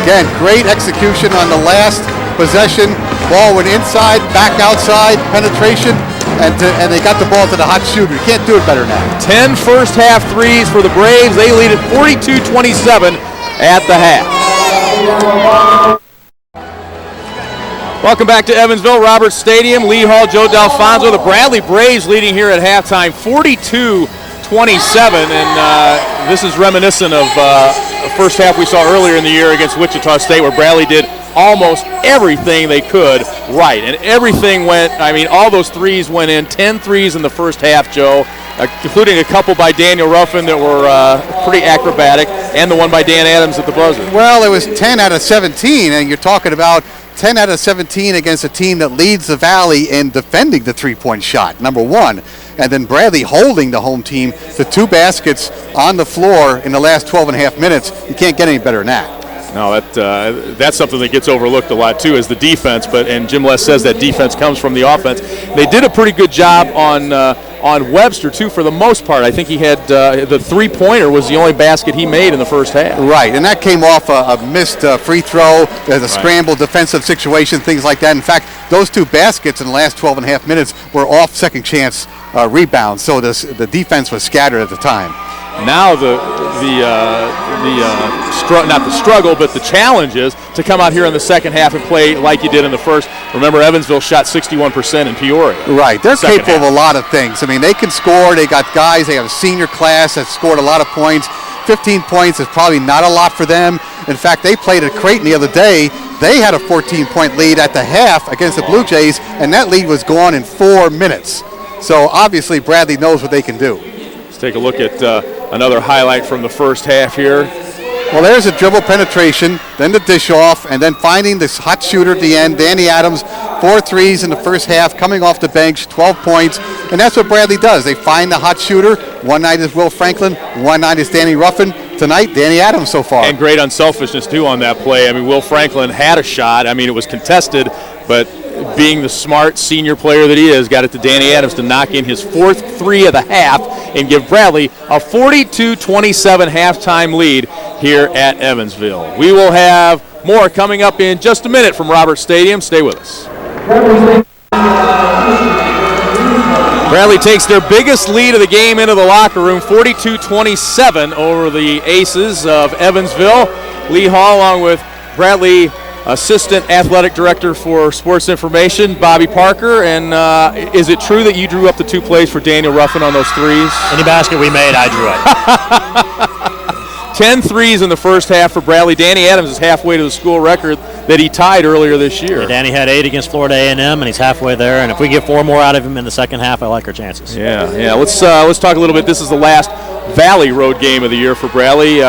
Again, great execution on the last possession. Ball went inside, back outside, penetration, and they got the ball to the hot shooter. You can't do it better now. 10 first half threes for the Braves. They lead at 42-27 at the half. Welcome back to Evansville, Roberts Stadium, Lee Hall, Joe D'Alfonso. The Bradley Braves leading here at halftime, 42-27, and this is reminiscent of the first half we saw earlier in the year against Wichita State, where Bradley did almost everything they could right, and everything went, I mean, all those threes went in, 10 threes in the first half, Joe, including a couple by Daniel Ruffin that were pretty acrobatic, and the one by Dan Adams at the buzzer. Well, it was 10 out of 17, and you're talking about 10 out of 17 against a team that leads the Valley in defending the three-point shot, number one. And then Bradley holding the home team to 2 baskets on the floor in the last 12 and a half minutes. You can't get any better than that. No, that's something that gets overlooked a lot too, is the defense. And Jim Les says that defense comes from the offense. They did a pretty good job on Webster too, for the most part. I think he had the three-pointer was the only basket he made in the first half. Right, and that came off a missed free throw, there's a scramble defensive situation, things like that. In fact, those 2 baskets in the last 12 and a half minutes were off second chance rebounds, so the defense was scattered at the time. Now not the struggle, but the challenge is to come out here in the second half and play like you did in the first. Remember, Evansville shot 61% in Peoria. Right, they're capable of a lot of things. I mean, they can score. They got guys. They have a senior class that scored a lot of points. 15 points is probably not a lot for them. In fact, they played at Creighton the other day. They had a 14-point lead at the half against the Blue Jays, and that lead was gone in 4 minutes. So obviously, Bradley knows what they can do. Let's take a look at another highlight from the first half here. Well, there's a dribble penetration, then the dish off, and then finding this hot shooter at the end. Danny Adams, 4 threes in the first half, coming off the bench, 12 points. And that's what Bradley does. They find the hot shooter. One night is Will Franklin, one night is Danny Ruffin. tonight, Danny Adams so far. And great unselfishness, too, on that play. I mean, Will Franklin had a shot. I mean, it was contested, but being the smart senior player that he is, got it to Danny Adams to knock in his 4th three of the half and give Bradley a 42-27 halftime lead here at Evansville. We will have more coming up in just a minute from Roberts Stadium. Stay with us. Bradley takes their biggest lead of the game into the locker room, 42-27 over the Aces of Evansville. Lee Hall, along with Bradley Assistant Athletic Director for Sports Information, Bobby Parker. And is it true that you drew up the 2 plays for Daniel Ruffin on those threes? Any basket we made, I drew it. 10 threes in the first half for Bradley. Danny Adams is halfway to the school record that he tied earlier this year. Yeah, Danny had 8 against Florida A&M, and he's halfway there. And if we get 4 more out of him in the second half, I like our chances. Yeah. Let's talk a little bit. This is the last Valley Road game of the year for Bradley.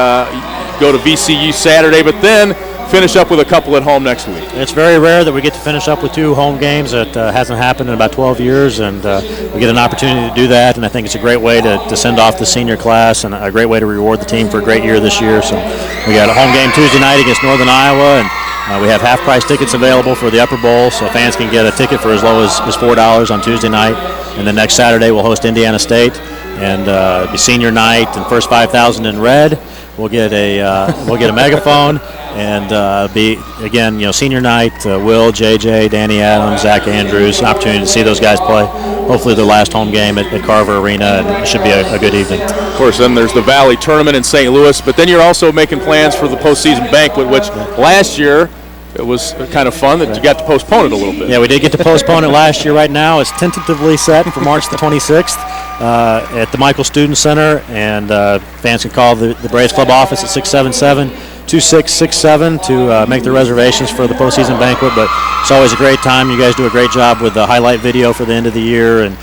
Go to VCU Saturday, but then finish up with a couple at home next week. It's very rare that we get to finish up with 2 home games. It hasn't happened in about 12 years, and we get an opportunity to do that, and I think it's a great way to send off the senior class and a great way to reward the team for a great year this year. So we got a home game Tuesday night against Northern Iowa, and we have half-price tickets available for the Upper Bowl, so fans can get a ticket for as low as $4 on Tuesday night. And then next Saturday we'll host Indiana State, and it'll be senior night, and first 5,000 in red. We'll get a megaphone, and be again, senior night. Will, JJ, Danny Adams, Zach Andrews, an opportunity to see those guys play. Hopefully their last home game at Carver Arena, and it should be a good evening. Of course, then there's the Valley Tournament in St. Louis, but then you're also making plans for the postseason banquet, which last year it was kind of fun that you got to postpone it a little bit. Yeah, we did get to postpone it last year. Right now it's tentatively set for March the 26th at the Michael Student Center, and fans can call the Braves Club office at 677-2667 to make their reservations for the postseason banquet. But it's always a great time. You guys do a great job with the highlight video for the end of the year, and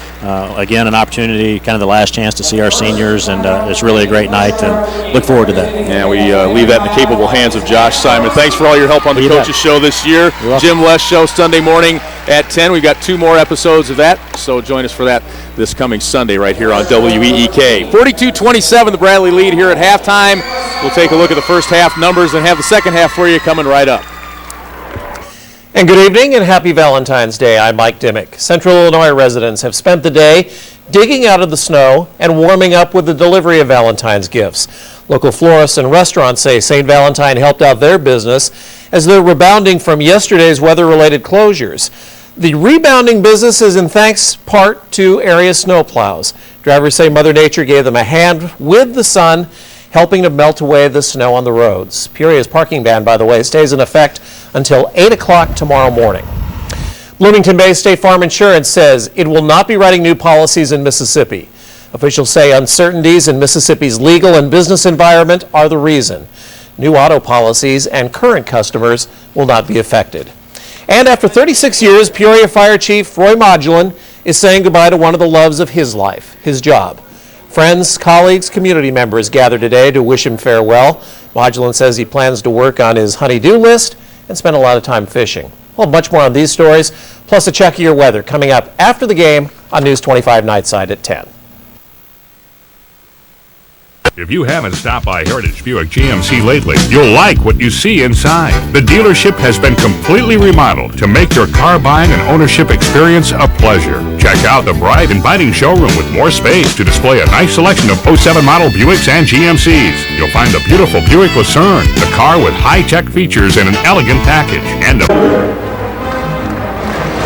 again, an opportunity, kind of the last chance to see our seniors, and it's really a great night, and look forward to that. Yeah, we leave that in the capable hands of Josh Simon. Thanks for all your help on the Coaches Show this year. Jim Les Show Sunday morning at 10. We've got 2 more episodes of that, so join us for that this coming Sunday right here on WEEK. 42-27, the Bradley lead here at halftime. We'll take a look at the first half numbers and have the second half for you coming right up. And good evening and happy Valentine's Day. I'm Mike Dimmick. Central Illinois residents have spent the day digging out of the snow and warming up with the delivery of Valentine's gifts. Local florists and restaurants say St. Valentine helped out their business as they're rebounding from yesterday's weather-related closures. The rebounding business is in thanks part to area snowplows. Drivers say Mother Nature gave them a hand with the sun, helping to melt away the snow on the roads. Peoria's parking ban, by the way, stays in effect until 8 o'clock tomorrow morning. Bloomington Bay State Farm Insurance says it will not be writing new policies in Mississippi. Officials say uncertainties in Mississippi's legal and business environment are the reason. New auto policies and current customers will not be affected. And after 36 years, Peoria Fire Chief Roy Modulin is saying goodbye to one of the loves of his life, his job. Friends, colleagues, community members gathered today to wish him farewell. Modulin says he plans to work on his honey-do list and spend a lot of time fishing. Well, much more on these stories, plus a check of your weather coming up after the game on News 25 Nightside at 10. If you haven't stopped by Heritage Buick GMC lately, you'll like what you see inside. The dealership has been completely remodeled to make your car buying and ownership experience a pleasure. Check out the bright, inviting showroom with more space to display a nice selection of 07 model Buicks and GMCs. You'll find the beautiful Buick Lucerne, the car with high-tech features and an elegant package, and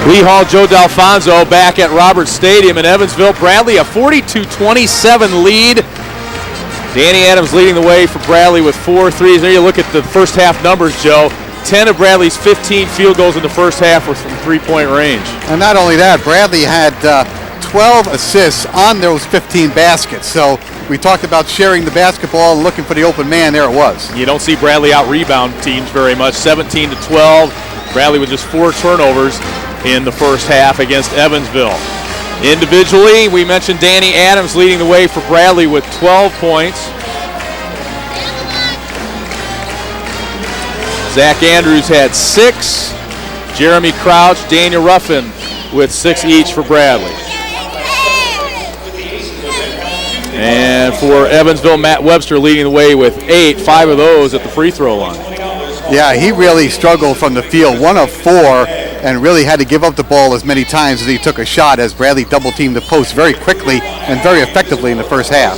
Lee Hall, Joe D'Alfonso back at Roberts Stadium in Evansville. Bradley a 42-27 lead. Danny Adams leading the way for Bradley with 4 threes. There you look at the first half numbers, Joe. 10 of Bradley's 15 field goals in the first half were from three-point range. And not only that, Bradley had 12 assists on those 15 baskets. So we talked about sharing the basketball and looking for the open man. There it was. You don't see Bradley out-rebound teams very much. 17-12. Bradley with just 4 turnovers in the first half against Evansville. Individually, we mentioned Danny Adams leading the way for Bradley with 12 points. Zach Andrews had 6. Jeremy Crouch, Daniel Ruffin with 6 each for Bradley. And for Evansville, Matt Webster leading the way with 8, 5 of those at the free throw line. Yeah, he really struggled from the field, 1 of 4, and really had to give up the ball as many times as he took a shot as Bradley double-teamed the post very quickly and very effectively in the first half.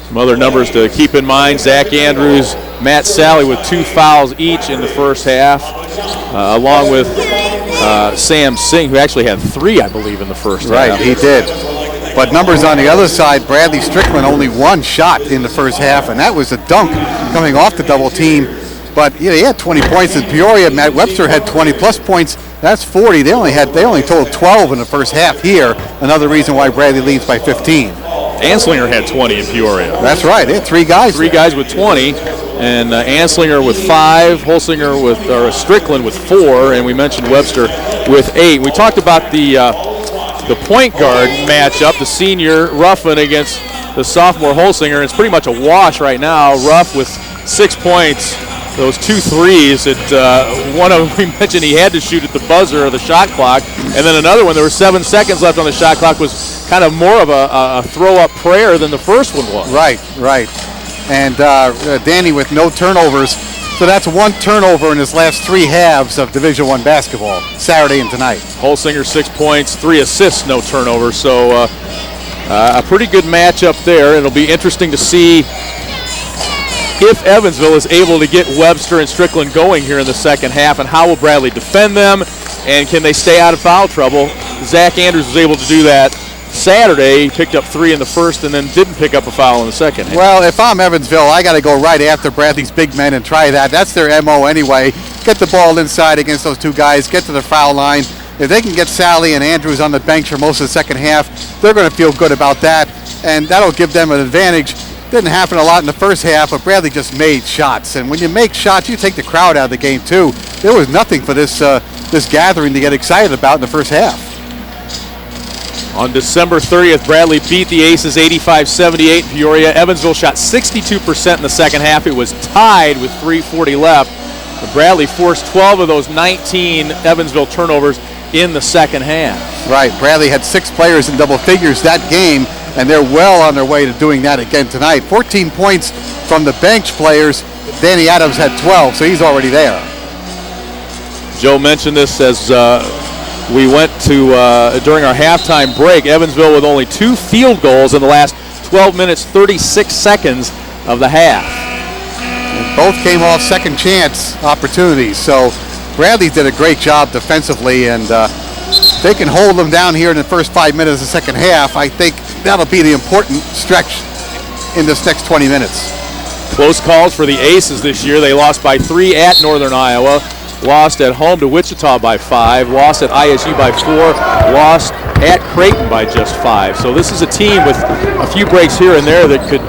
Some other numbers to keep in mind. Zach Andrews, Matt Sally with 2 fouls each in the first half, along with Sam Singh, who actually had 3, I believe, in the first half. Right, he did. But numbers on the other side, Bradley Strickland only 1 shot in the first half, and that was a dunk coming off the double team. But yeah, he had 20 points in Peoria. Matt Webster had 20-plus points. That's 40. They only totaled 12 in the first half here. Another reason why Bradley leads by 15. Anslinger had 20 in Peoria. That's right. They had 3 guys. 3 guys with 20, and Anslinger with 5, Strickland with 4, and we mentioned Webster with 8. We talked about the point guard matchup, the senior Ruffin against the sophomore Holsinger. It's pretty much a wash right now. Ruff with 6 points, those 2 threes. One of them we mentioned he had to shoot at the buzzer of the shot clock, and then another one, there were 7 seconds left on the shot clock, was kind of more of a throw-up prayer than the first one was. Right. And Danny with no turnovers. So that's 1 turnover in his last 3 halves of Division I basketball, Saturday and tonight. Holsinger 6 points, 3 assists, no turnovers. So a pretty good matchup there. It'll be interesting to see if Evansville is able to get Webster and Strickland going here in the second half, and how will Bradley defend them, and can they stay out of foul trouble? Zach Andrews was able to do that Saturday. He picked up 3 in the first and then didn't pick up a foul in the second half. Well, if I'm Evansville, I got to go right after Bradley's big men and try that. That's their MO anyway. Get the ball inside against those 2 guys, get to the foul line. If they can get Sally and Andrews on the bench for most of the second half, they're going to feel good about that, and that'll give them an advantage. Didn't happen a lot in the first half, but Bradley just made shots. And when you make shots, you take the crowd out of the game too. There was nothing for this gathering to get excited about in the first half. On December 30th, Bradley beat the Aces 85-78 in Peoria. Evansville shot 62% in the second half. It was tied with 3:40 left. But Bradley forced 12 of those 19 Evansville turnovers in the second half. Right, Bradley had 6 players in double figures that game, and they're well on their way to doing that again tonight. 14 points from the bench players. Danny Adams had 12, so he's already there. Joe mentioned this as we went to, during our halftime break, Evansville with only 2 field goals in the last 12 minutes, 36 seconds of the half. And both came off second chance opportunities, so Bradley did a great job defensively, and they can hold them down here in the first 5 minutes of the second half. I think that'll be the important stretch in this next 20 minutes. Close calls for the Aces this year. They lost by 3 at Northern Iowa, lost at home to Wichita by 5, lost at ISU by 4, lost at Creighton by just 5. So this is a team with a few breaks here and there that could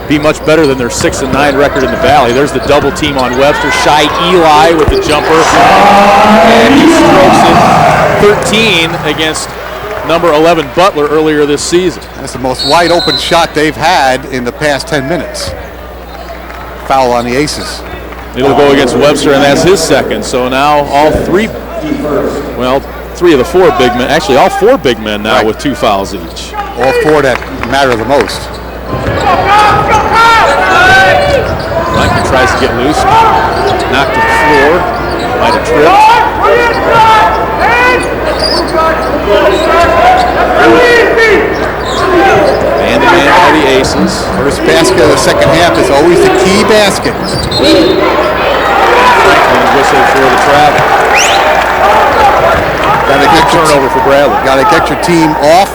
be much better than their 6-9 record in the Valley. There's the double team on Webster. Shy Eli with the jumper, and he strokes it 13 against number 11 Butler earlier this season. That's the most wide open shot they've had in the past 10 minutes. Foul on the Aces. It'll go against Webster, and that's his second. So now all 3 of the 4 big men, actually all 4 big men now, right, with 2 fouls each. All 4 that matter the most. Rankin tries to get loose, knocked to the floor, might have tripped. Man-to-man by the Aces. First basket of the second half is always the key basket. Franklin whistle for the travel. Gotta get turnover for Bradley. Gotta get your team off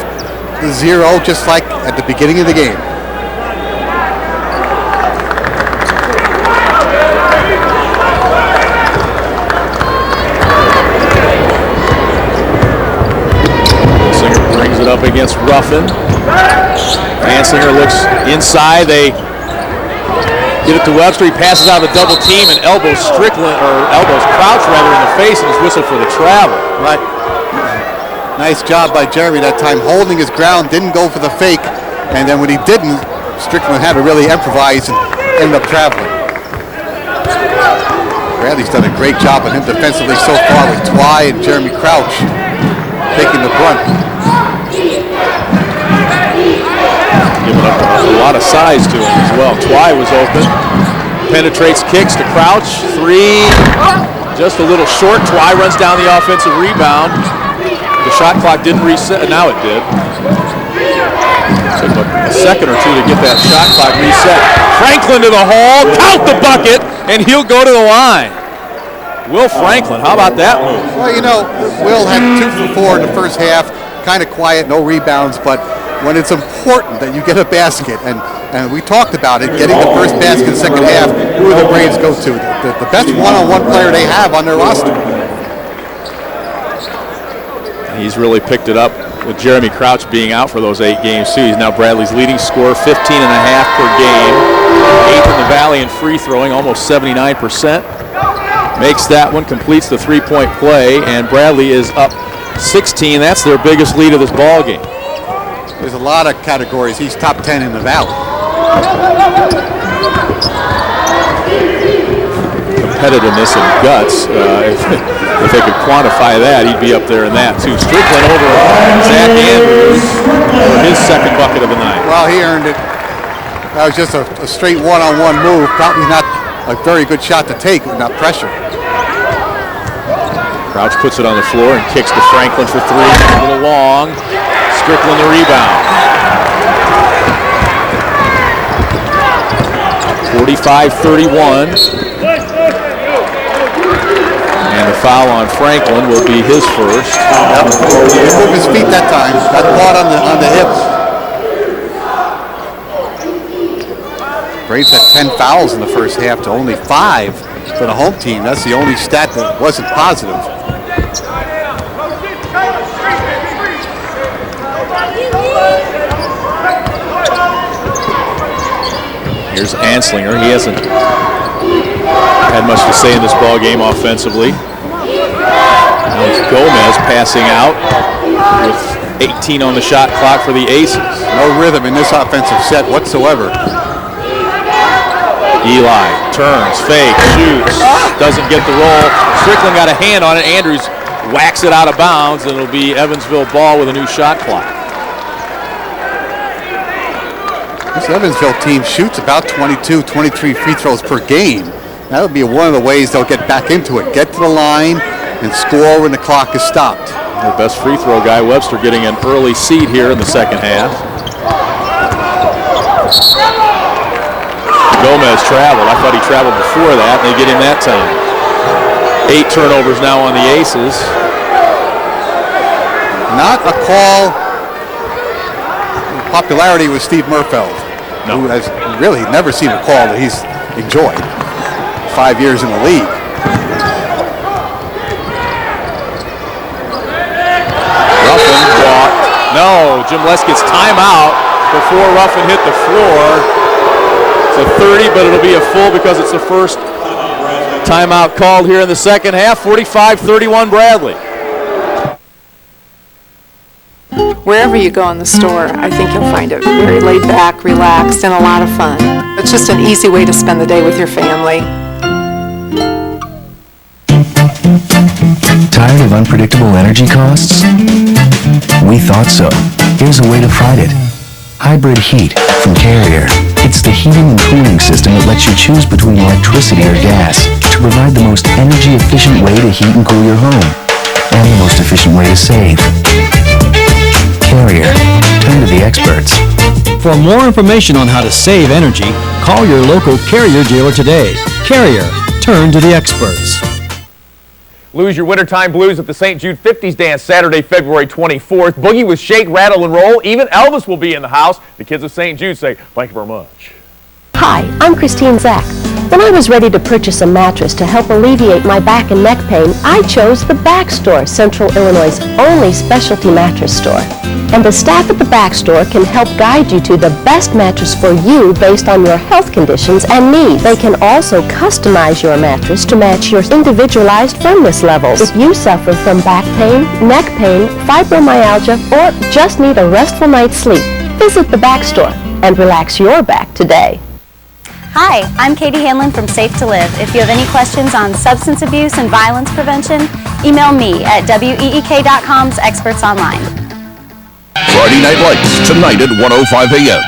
the 0 just like at the beginning of the game. Up against Ruffin. Anslinger looks inside. They get it to Webster. He passes out of the double team and elbows Crouch rather in the face, and his whistle for the travel. Right. Nice job by Jeremy that time, holding his ground, didn't go for the fake, and then when he didn't, Strickland had to really improvise and end up traveling. Bradley's done a great job on him defensively so far with Twy and Jeremy Crouch taking the brunt. lot of size to him as well. Twy was open. Penetrates, kicks to Crouch. 3. Just a little short. Twy runs down the offensive rebound. The shot clock didn't reset. Now it did. Took a second or two to get that shot clock reset. Franklin to the hole. Count the bucket, and he'll go to the line. Will Franklin, how about that move? Well, you know, Will had 2 for 4 in the first half. Kind of quiet, no rebounds, but when it's important that you get a basket, and we talked about it, getting the first basket in the second half, who do the Braves go to? The best one-on-one player they have on their roster. He's really picked it up with Jeremy Crouch being out for those 8 games too. He's now Bradley's leading scorer, 15.5 per game. 8th in the Valley in free throwing, almost 79%. Makes that one, completes the 3-point play, and Bradley is up 16. That's their biggest lead of this ball game. There's a lot of categories. He's top 10 in the Valley. Competitiveness and guts. If they could quantify that, he'd be up there in that too. Strickland over Zach Andrews for his second bucket of the night. Well, he earned it. That was just a straight one-on-one move. Probably not a very good shot to take without pressure. Crouch puts it on the floor and kicks to Franklin for 3. A little long. Strickland the rebound. 45-31. And the foul on Franklin will be his first. He didn't move his feet that time. Got caught on the hip. Braves had 10 fouls in the first half to only 5 for the home team. That's the only stat that wasn't positive. Here's Anslinger. He hasn't had much to say in this ball game offensively. Now it's Gomez passing out with 18 on the shot clock for the Aces. No rhythm in this offensive set whatsoever. Eli turns, fake, shoots, doesn't get the roll. Strickland got a hand on it. Andrews whacks it out of bounds, and it'll be Evansville ball with a new shot clock. This Evansville team shoots about 22, 23 free throws per game. That would be one of the ways they'll get back into it. Get to the line and score when the clock is stopped. Their best free throw guy, Webster, getting an early seed here in the second half. Gomez traveled. I thought he traveled before that, and they get him that time. 8 turnovers now on the Aces. Not a call. Popularity with Steve Murfeld, who has really never seen a call that he's enjoyed. 5 years in the league. Ruffin walked. No, Jim Les gets timeout before Ruffin hit the floor. It's a 30, but it'll be a full because it's the first timeout called here in the second half. 45-31 Bradley. Wherever you go in the store, I think you'll find it very laid back, relaxed, and a lot of fun. It's just an easy way to spend the day with your family. Tired of unpredictable energy costs? We thought so. Here's a way to fight it. Hybrid Heat from Carrier. It's the heating and cooling system that lets you choose between electricity or gas to provide the most energy-efficient way to heat and cool your home, and the most efficient way to save. Carrier. Turn to the experts. For more information on how to save energy, call your local Carrier dealer today. Carrier. Turn to the experts. Lose your wintertime blues at the St. Jude 50s dance Saturday, February 24th. Boogie with Shake, Rattle, and Roll. Even Elvis will be in the house. The kids of St. Jude say, thank you very much. Hi, I'm Christine Zach. When I was ready to purchase a mattress to help alleviate my back and neck pain, I chose the Back Store, Central Illinois' only specialty mattress store. And the staff at the Back Store can help guide you to the best mattress for you based on your health conditions and needs. They can also customize your mattress to match your individualized firmness levels. If you suffer from back pain, neck pain, fibromyalgia, or just need a restful night's sleep, visit the Back Store and relax your back today. Hi, I'm Katie Hanlon from Safe to Live. If you have any questions on substance abuse and violence prevention, email me at week.com's Experts Online. Friday Night Lights, tonight at 1:05 a.m.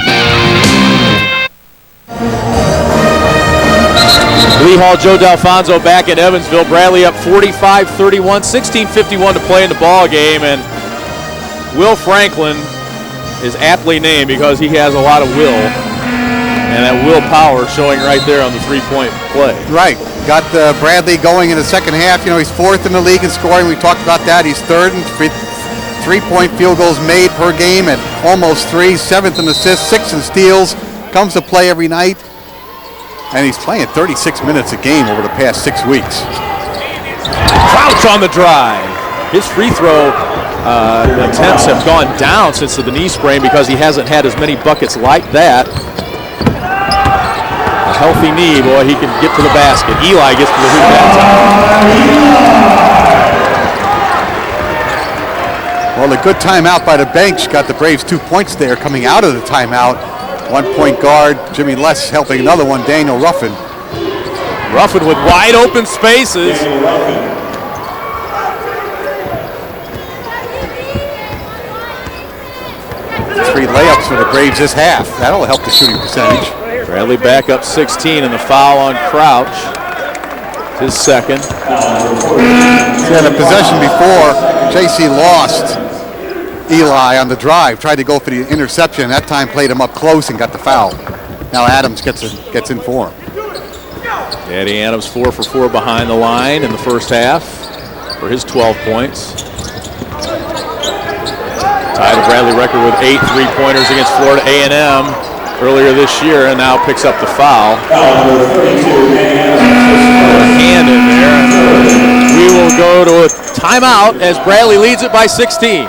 Lee Hall, Joe D'Alfonso back in Evansville. Bradley up 45-31, 16:51 to play in the ball game, and Will Franklin is aptly named because he has a lot of will, and that willpower showing right there on the three-point play. Right. Got Bradley going in the second half. You know, he's 4th in the league in scoring. We talked about that. He's 3rd in three-point field goals made per game at almost 3, 7th in assists, 6th in steals. Comes to play every night. And he's playing 36 minutes a game over the past 6 weeks. Crouch on the drive. His free throw attempts have gone down since the knee sprain because he hasn't had as many buckets like that. A healthy knee, boy, he can get to the basket. Eli gets to the hoop that time. Well, a good timeout by the bench got the Braves 2 points there coming out of the timeout. 1-point guard, Jimmy Less helping another one, Daniel Ruffin. Ruffin with wide open spaces. 3 layups for the Braves this half. That'll help the shooting percentage. Bradley back up 16 and the foul on Crouch. His second. He had a possession before. JC lost Eli on the drive, tried to go for the interception. That time played him up close and got the foul. Now Adams gets in for him. Daddy Adams 4 for 4 behind the line in the first half for his 12 points. Tied the Bradley record with 8 three-pointers against Florida A&M earlier this year, and now picks up the foul. Hand in there. We will go to a timeout as Bradley leads it by 16.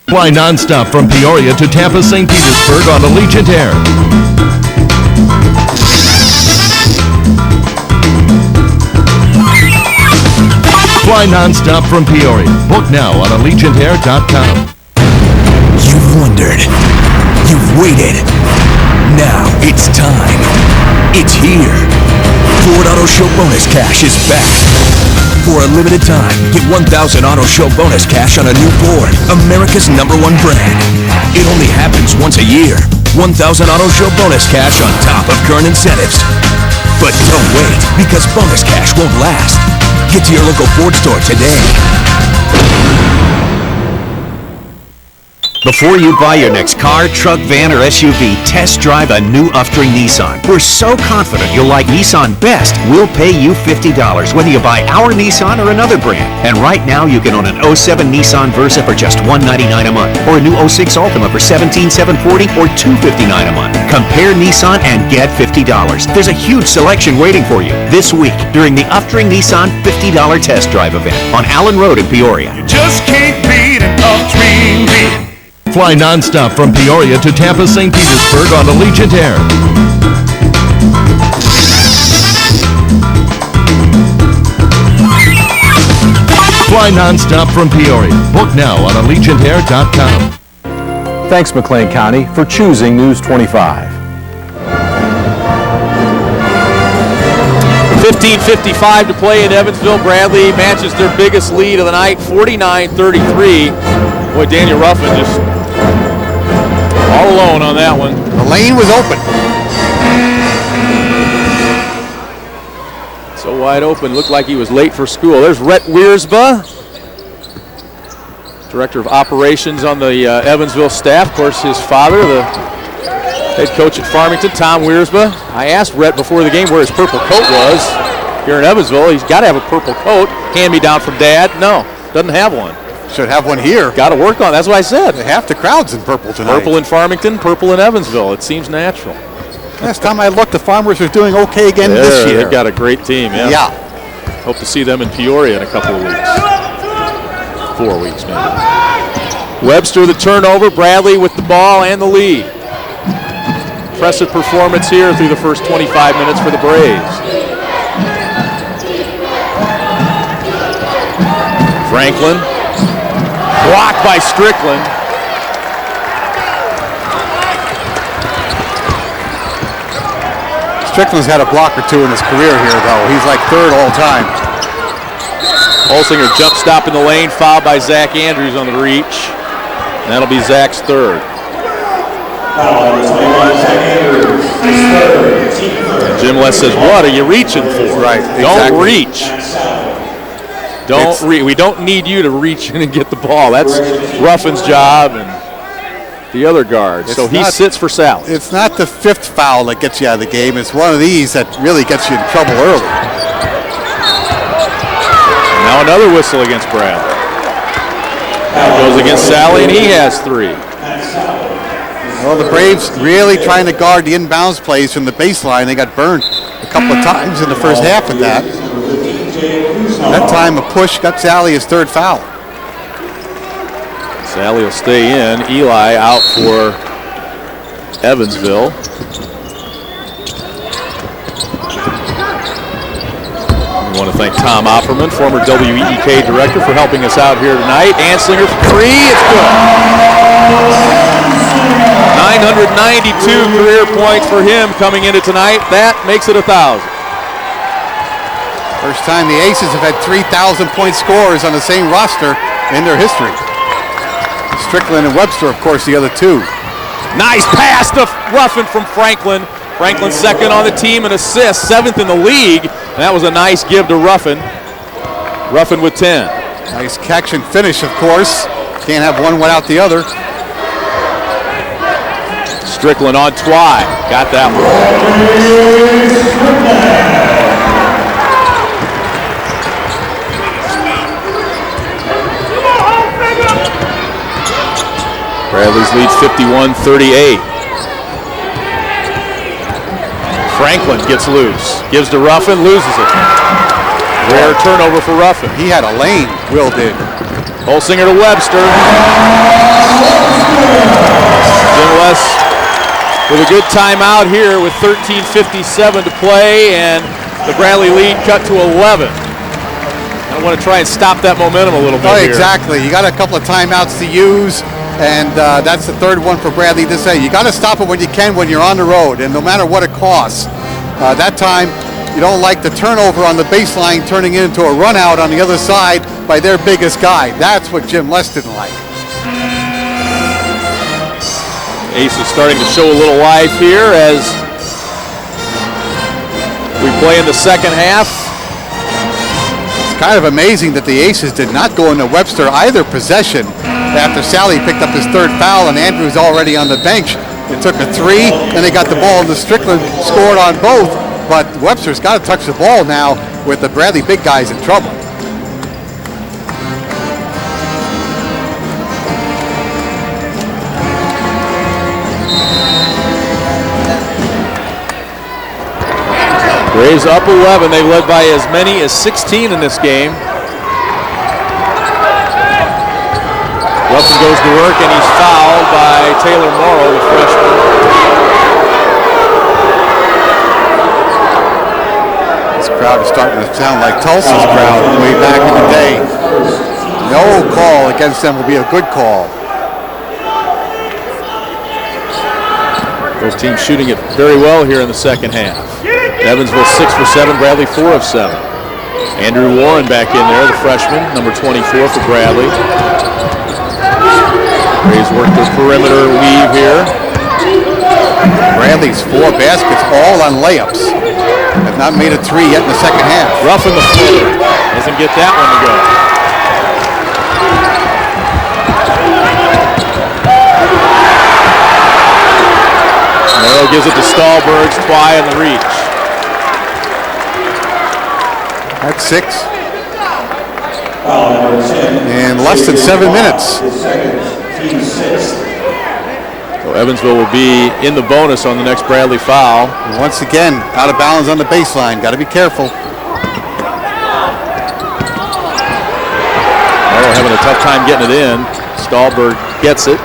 Fly nonstop from Peoria to Tampa, St. Petersburg on Allegiant Air. Fly nonstop from Peoria. Book now on AllegiantAir.com. You've wondered. You've waited. Now it's time. It's here. Ford Auto Show Bonus Cash is back. For a limited time, get 1,000 Auto Show Bonus Cash on a new Ford, America's #1 brand. It only happens once a year. 1,000 Auto Show Bonus Cash on top of current incentives. But don't wait, because Bonus Cash won't last. Get to your local Ford store today. Before you buy your next car, truck, van, or SUV, test drive a new Uftring Nissan. We're so confident you'll like Nissan best, we'll pay you $50, whether you buy our Nissan or another brand. And right now, you can own an 07 Nissan Versa for just $199 a month, or a new 06 Altima for $17,740 or $259 a month. Compare Nissan and get $50. There's a huge selection waiting for you this week during the Uftring Nissan $50 test drive event on Allen Road in Peoria. You just can't beat an Uftring beat. Fly nonstop from Peoria to Tampa, St. Petersburg on Allegiant Air. Fly nonstop from Peoria. Book now on AllegiantAir.com. Thanks, McLean County, for choosing News 25. 15:55 to play in Evansville. Bradley matches their biggest lead of the night, 49-33. Boy, Daniel Ruffin just all alone on that one. The lane was open. So wide open, looked like he was late for school. There's Rhett Wiersba, Director of Operations on the Evansville staff. Of course, his father, the head coach at Farmington, Tom Wiersba. I asked Rhett before the game where his purple coat was here in Evansville. He's got to have a purple coat. Hand me down from Dad. No, doesn't have one. Should have one here. Got to work on it. That's what I said. Half the crowd's in purple tonight. Purple in Farmington, purple in Evansville. It seems natural. Last time I looked, the Farmers are doing okay again this year. They've got a great team, yeah. Yeah. Hope to see them in Peoria in a couple of weeks. 4 weeks, maybe. Webster the turnover. Bradley with the ball and the lead. Impressive performance here through the first 25 minutes for the Braves. Franklin. Blocked by Strickland. Strickland's had a block or two in his career here, though. He's like third all time. Holsinger jump stop in the lane, fouled by Zach Andrews on the reach. And that'll be Zach's third. And Jim West says, what are you reaching for? Right, Don't exactly. reach. We don't need you to reach in and get the ball. That's Ruffin's job and the other guard. So he sits for Sally. It's not the 5th foul that gets you out of the game. It's one of these that really gets you in trouble early. Now another whistle against Bradley. Goes against Sally, and he has 3. Well, the Braves really trying to guard the inbounds plays from the baseline. They got burned a couple of times in the first half of that. That time a push got Sally his 3rd foul. Sally will stay in. Eli out for Evansville. We want to thank Tom Opperman, former WEEK director, for helping us out here tonight. Anslinger for 3. It's good. 992 career points for him coming into tonight. That makes it 1,000. First time the Aces have had 3,000-point scorers on the same roster in their history. Strickland and Webster, of course, the other 2. Nice pass to Ruffin from Franklin. Franklin second on the team in assists, 7th in the league. And that was a nice give to Ruffin. Ruffin with 10. Nice catch and finish, of course. Can't have one without the other. Strickland on Twy. Got that one. Bradley's lead 51-38. Franklin gets loose. Gives to Ruffin, loses it. Rare turnover for Ruffin. He had a lane, Will did. Holsinger to Webster. Jim West with a good timeout here with 13:57 to play, and the Bradley lead cut to 11. I want to try and stop that momentum a little bit here. Exactly. You got a couple of timeouts to use, and that's the 3rd one for Bradley to say. You got to stop it when you can when you're on the road, and no matter what it costs. That time, you don't like the turnover on the baseline turning it into a run out on the other side by their biggest guy. That's what Jim West didn't like. Ace is starting to show a little life here as we play in the second half. It's kind of amazing that the Aces did not go into Webster either possession after Sally picked up his 3rd foul and Andrews already on the bench. It took a 3, and they got the ball, and the Strickland scored on both, but Webster's got to touch the ball now with the Bradley big guys in trouble. Braves up 11. They've led by as many as 16 in this game. Ruffin goes to work, and he's fouled by Taylor Morrow, the freshman. This crowd is starting to sound like Tulsa's crowd way back in the day. No call against them will be a good call. Both teams shooting it very well here in the second half. Evansville 6 for 7, Bradley 4 of 7. Andrew Warren back in there, the freshman, number 24 for Bradley. Braves work their perimeter weave here. Bradley's 4 baskets all on layups. Have not made a 3 yet in the second half. Ruffin the floater. Doesn't get that one to go. Morrow gives it to Stahlbergs, Twy in the reach. That's 6. In less than 7 minutes. So Evansville will be in the bonus on the next Bradley foul. And once again, out of bounds on the baseline. Got to be careful. Morrow having a tough time getting it in. Stahlberg gets it.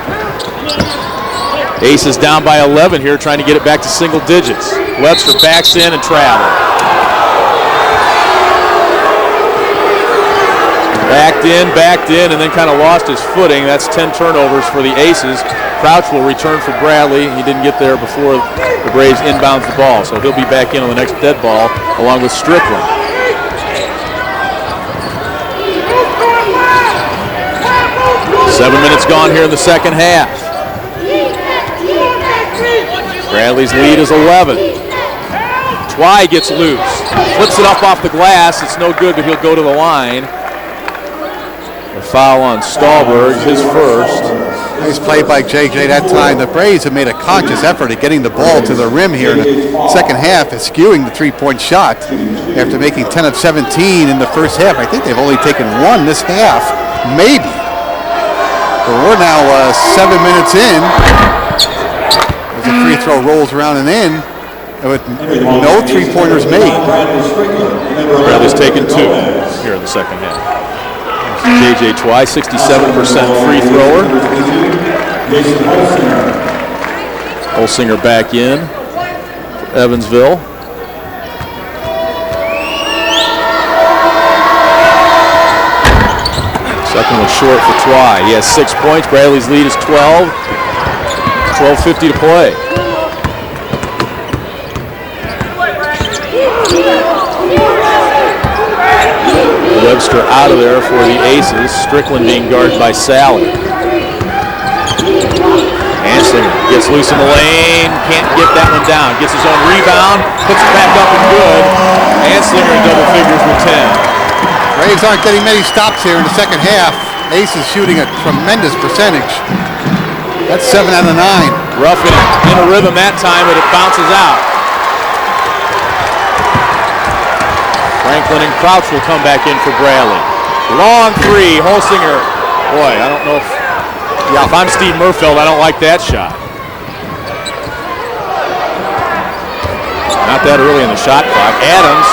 Aces down by 11 here, trying to get it back to single digits. Webster backs in and travels. Backed in, and then kind of lost his footing. That's 10 turnovers for the Aces. Crouch will return for Bradley. He didn't get there before the Braves inbounds the ball, so he'll be back in on the next dead ball along with Strickland. "7 minutes gone here in the second half. Bradley's lead is 11. Twy gets loose. Flips it up off the glass. It's no good, but he'll go to the line. A foul on Stahlberg, his first. Nice play by JJ that time. The Braves have made a conscious effort at getting the ball to the rim here in the second half, skewing the three-point shot after making 10 of 17 in the first half. I think they've only taken one this half, maybe. But we're now 7 minutes in. As the free throw rolls around and in, with no three-pointers made. Bradley's taken 2 here in the second half. JJ Twy, 67% free thrower. Holsinger back in for Evansville. Second one short for Twy. He has 6 points. Bradley's lead is 12. 12:50 to play. Webster out of there for the Aces. Strickland being guarded by Sally. Anslinger gets loose in the lane. Can't get that one down. Gets his own rebound. Puts it back up and good. Anslinger in double figures with 10. Braves aren't getting many stops here in the second half. Aces shooting a tremendous percentage. That's 7 out of 9. Ruffin in a rhythm that time, but it bounces out. Franklin and Crouch will come back in for Bradley. Long three, Holsinger. Boy, I don't know if I'm Steve Murfeld, I don't like that shot. Not that early in the shot clock. Adams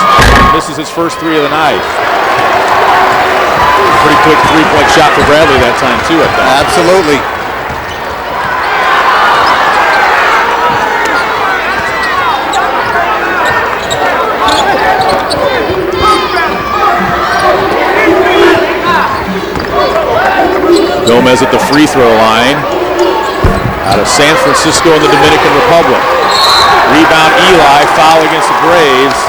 misses his first 3 of the night. Pretty quick three-point shot for Bradley that time too, I thought. Absolutely. Gomez at the free throw line out of San Francisco in the Dominican Republic. Rebound Eli, foul against the Braves.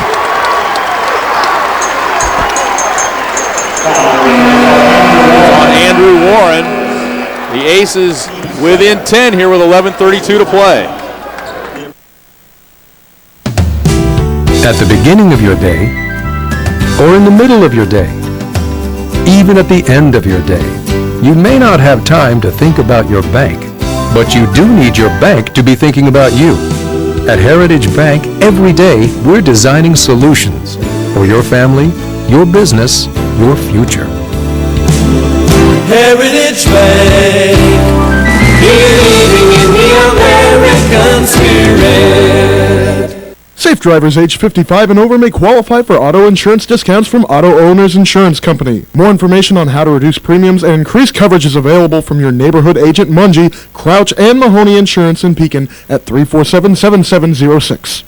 On Andrew Warren. The Aces within 10 here with 11:32 to play. At the beginning of your day, or in the middle of your day, even at the end of your day, you may not have time to think about your bank, but you do need your bank to be thinking about you. At Heritage Bank, every day we're designing solutions for your family, your business, your future. Heritage Bank, believing in the American spirit. Safe drivers age 55 and over may qualify for auto insurance discounts from Auto Owners Insurance Company. More information on how to reduce premiums and increase coverage is available from your neighborhood agent Mungie, Crouch, and Mahoney Insurance in Pekin at 347-7706.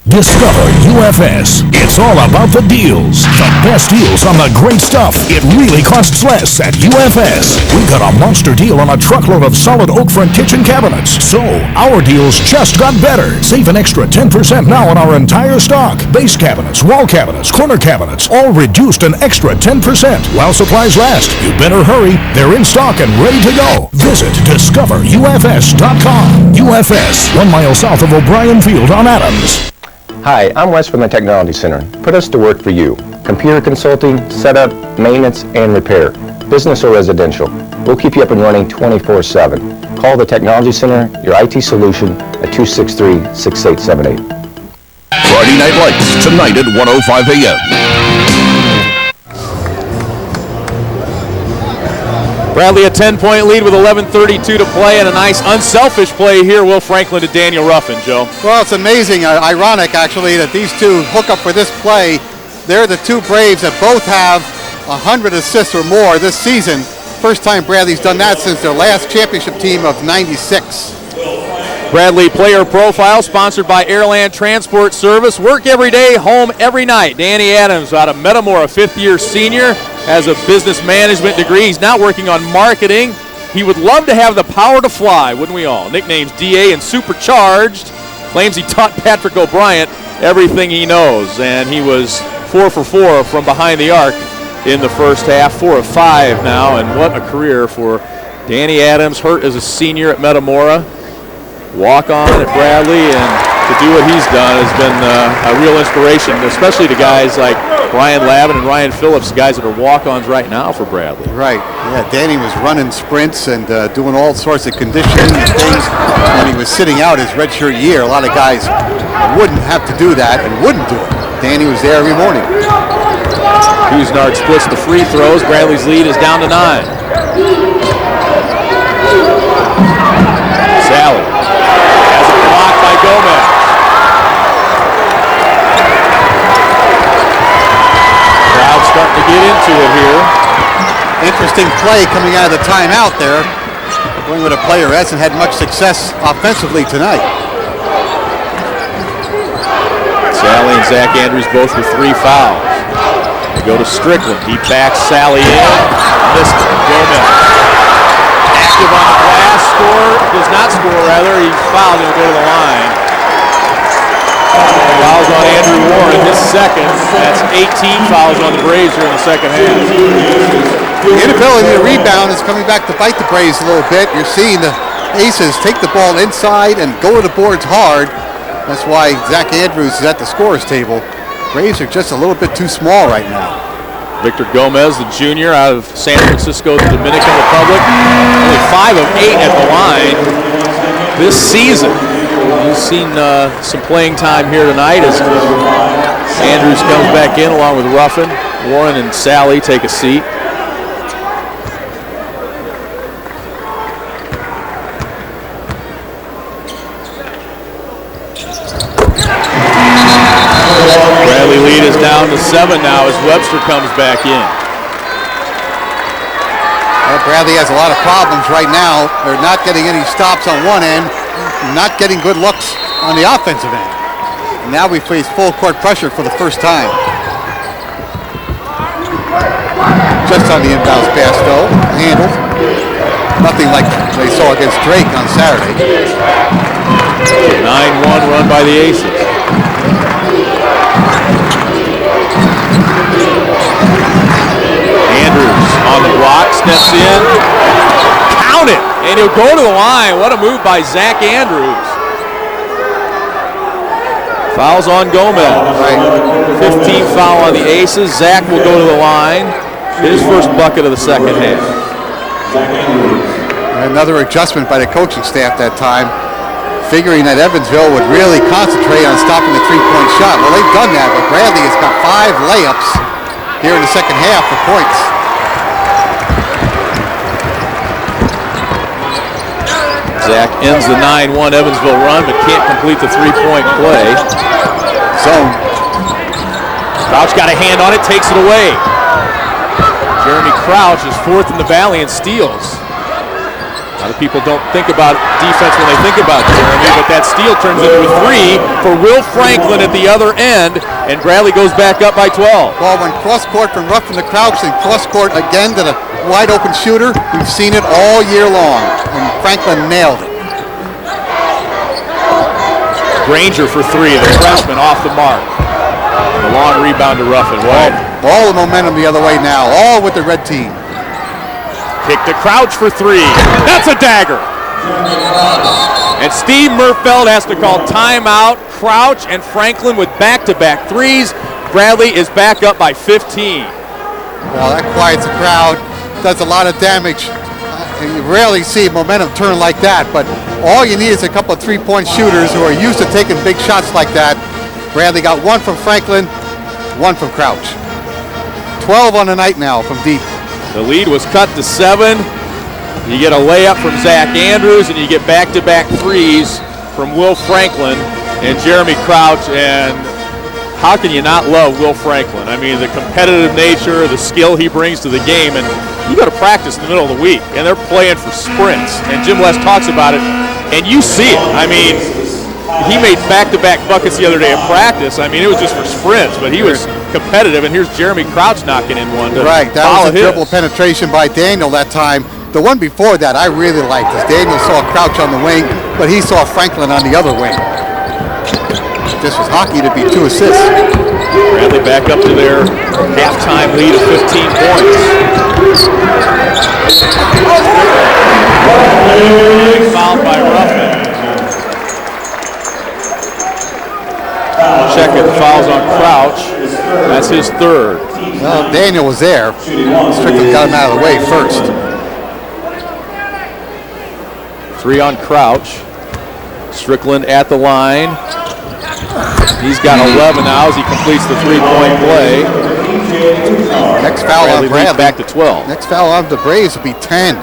Discover UFS. It's all about the deals. The best deals on the great stuff. It really costs less at UFS. We got a monster deal on a truckload of solid oak front kitchen cabinets. So, our deals just got better. Save an extra 10% now on our entire stock. Base cabinets, wall cabinets, corner cabinets, all reduced an extra 10% while supplies last. You better hurry. They're in stock and ready to go. Visit discoverufs.com. UFS, 1 mile south of O'Brien Field on Adams. Hi, I'm Wes from the Technology Center. Put us to work for you. Computer consulting, setup, maintenance, and repair. Business or residential. We'll keep you up and running 24/7. Call the Technology Center, your IT solution, at 263-6878. Friday Night Lights, tonight at 1:05 a.m. Bradley a 10-point lead with 11:32 to play, and a nice unselfish play here. Will Franklin to Daniel Ruffin, Joe. Well, it's amazing, ironic actually, that these two hook up for this play. They're the two Braves that both have 100 assists or more this season. First time Bradley's done that since their last championship team of '96. Bradley Player Profile, sponsored by Airland Transport Service. Work every day, home every night. Danny Adams out of Metamora, fifth-year senior, has a business management degree. He's now working on marketing. He would love to have the power to fly, wouldn't we all? Nicknames DA and Supercharged. Claims he taught Patrick O'Brien everything he knows, and he was 4 for 4 from behind the arc in the first half, 4 of 5 now, and what a career for Danny Adams, hurt as a senior at Metamora. walk-on at Bradley, and to do what he's done has been a real inspiration, especially to guys like Ryan Lavin and Ryan Phillips, guys that are walk-ons right now for Bradley. Right. Yeah, Danny was running sprints and doing all sorts of conditioning and things when he was sitting out his redshirt year. A lot of guys wouldn't have to do that and wouldn't do it. Danny was there every morning. Huisnard splits the free throws. Bradley's lead is down to 9. Sally has it blocked by Gomez. Crowd starting to get into it here. Interesting play coming out of the timeout there. Going with a player who hasn't had much success offensively tonight. Sally and Zach Andrews both with 3 fouls. They go to Strickland. He backs Sally in. Missed it. Gomez. Active on the glass. Does not score, rather. He's fouled. He'll go to the line. Fouls on Andrew Warren, his second. That's 18 fouls on the Braves here in the second half. The inability to rebound is coming back to bite the Braves a little bit. You're seeing the Aces take the ball inside and go to the boards hard. That's why Zach Andrews is at the scorer's table. Braves are just a little bit too small right now. Victor Gomez, the junior out of San Francisco, the Dominican Republic. Only 5 of 8 at the line this season. He's seen some playing time here tonight as Andrews comes back in along with Ruffin. Warren and Sally take a seat. Bradley lead is down to 7 now as Webster comes back in. Well, Bradley has a lot of problems right now. They're not getting any stops on one end, not getting good looks on the offensive end. And now we face full court pressure for the first time. Just on the inbounds pass though, handled. Nothing like they saw against Drake on Saturday. 9-1 run by the Aces. Andrews on the block, steps in, count it, and he'll go to the line. What a move by Zach Andrews. Fouls on Gomez. 15 foul on the Aces. Zach will go to the line. His first bucket of the second half. Another adjustment by the coaching staff that time, figuring that Evansville would really concentrate on stopping the three-point shot. Well, they've done that, but Bradley has got 5 layups here in the second half for points. Zach ends the 9-1 Evansville run, but can't complete the three-point play. Zone. Crouch got a hand on it, takes it away. Jeremy Crouch is 4th in the Valley in steals. A lot of people don't think about defense when they think about Jeremy, but that steal turns into a 3 for Will Franklin at the other end, and Bradley goes back up by 12. Well, when cross-court from Ruffin to Crouch and cross-court again to the wide-open shooter, we've seen it all year long, and Franklin nailed it. Granger for 3, the freshman off the mark. The long rebound to Ruffin. All the momentum the other way now, all with the red team. Kick to Crouch for 3. That's a dagger. And Steve Murfeld has to call timeout. Crouch and Franklin with back-to-back threes. Bradley is back up by 15. Well, that quiets the crowd, does a lot of damage. And you rarely see momentum turn like that, but all you need is a couple of three-point shooters who are used to taking big shots like that. Bradley got 1 from Franklin, 1 from Crouch. 12 on the night now from deep. The lead was cut to 7. You get a layup from Zach Andrews, and you get back-to-back threes from Will Franklin and Jeremy Crouch. And how can you not love Will Franklin? I mean, the competitive nature, the skill he brings to the game, and you go to practice in the middle of the week, and they're playing for sprints. And Jim West talks about it, and you see it. I mean, he made back-to-back buckets the other day at practice. I mean, it was just for sprints, but he was competitive, and here's Jeremy Crouch knocking in one to right, that follow was a dribble penetration by Daniel that time. The one before that I really liked is Daniel saw Crouch on the wing, but he saw Franklin on the other wing. This was hockey to be 2 assists. Bradley back up to their halftime lead of 15 points. Fouled by Ruffin. check it. The foul's on Crouch. That's his third. Well, Daniel was there. Strickland got him out of the way first. 3 on Crouch. Strickland at the line. He's got 11 now as he completes the three-point play. Next foul on Bradley. Back to 12. Next foul on the Braves will be 10.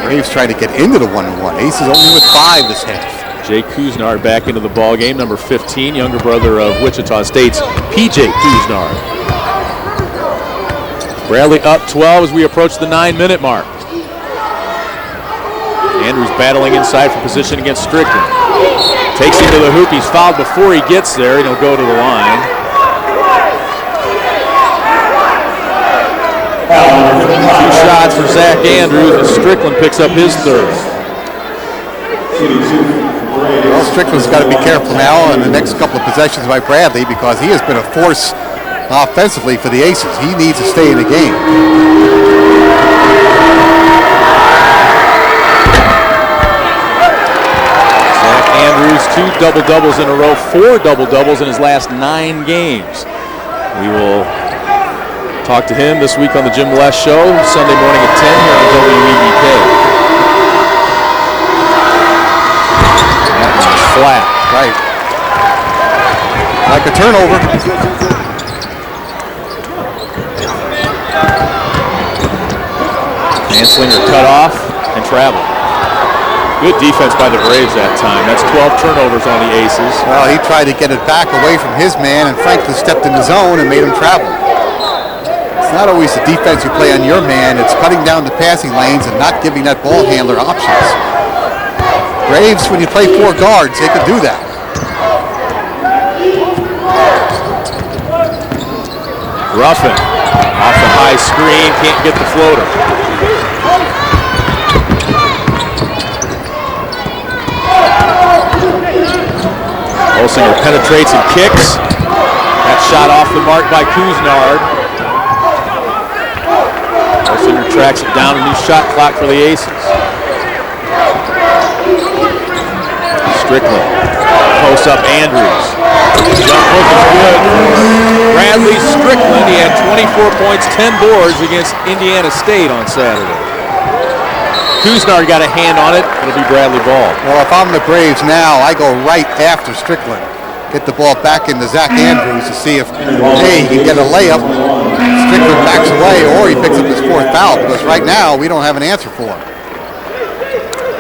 Braves trying to get into the 1-1. Aces only with 5 this half. Jay Kuznard back into the ball game, number 15, younger brother of Wichita State's P.J. Kuznard. Bradley up 12 as we approach the 9-minute mark. Andrews battling inside for position against Strickland. Takes him to the hoop. He's fouled before he gets there, and he'll go to the line. Two shots for Zach Andrews, and Strickland picks up his third. Well, Strickland's got to be careful now in the next couple of possessions by Bradley because he has been a force offensively for the Aces. He needs to stay in the game. Zach Andrews, 2 double-doubles in a row, 4 double-doubles in his last 9 games. We will talk to him this week on the Jim West Show, Sunday morning at 10 here on WEBK. Flat. Right. Like a turnover. Anslinger cut off and traveled. Good defense by the Braves that time. That's 12 turnovers on the Aces. Well, he tried to get it back away from his man, and Franklin stepped in the zone and made him travel. It's not always the defense you play on your man. It's cutting down the passing lanes and not giving that ball handler options. Braves, when you play 4 guards, they can do that. Ruffin off the high screen, can't get the floater. Olsinger penetrates and kicks. That shot off the mark by Kuznard. Olsinger tracks it down, a new shot clock for the Aces. Strickland posts up Andrews. Jump hook is good for Bradley Strickland. He had 24 points, 10 boards against Indiana State on Saturday. Kuznard got a hand on it. It'll be Bradley ball. Well, if I'm the Braves now, I go right after Strickland. Get the ball back into Zach Andrews to see if, hey, he can get a layup. Strickland backs away, or he picks up his 4th foul, because right now we don't have an answer for him.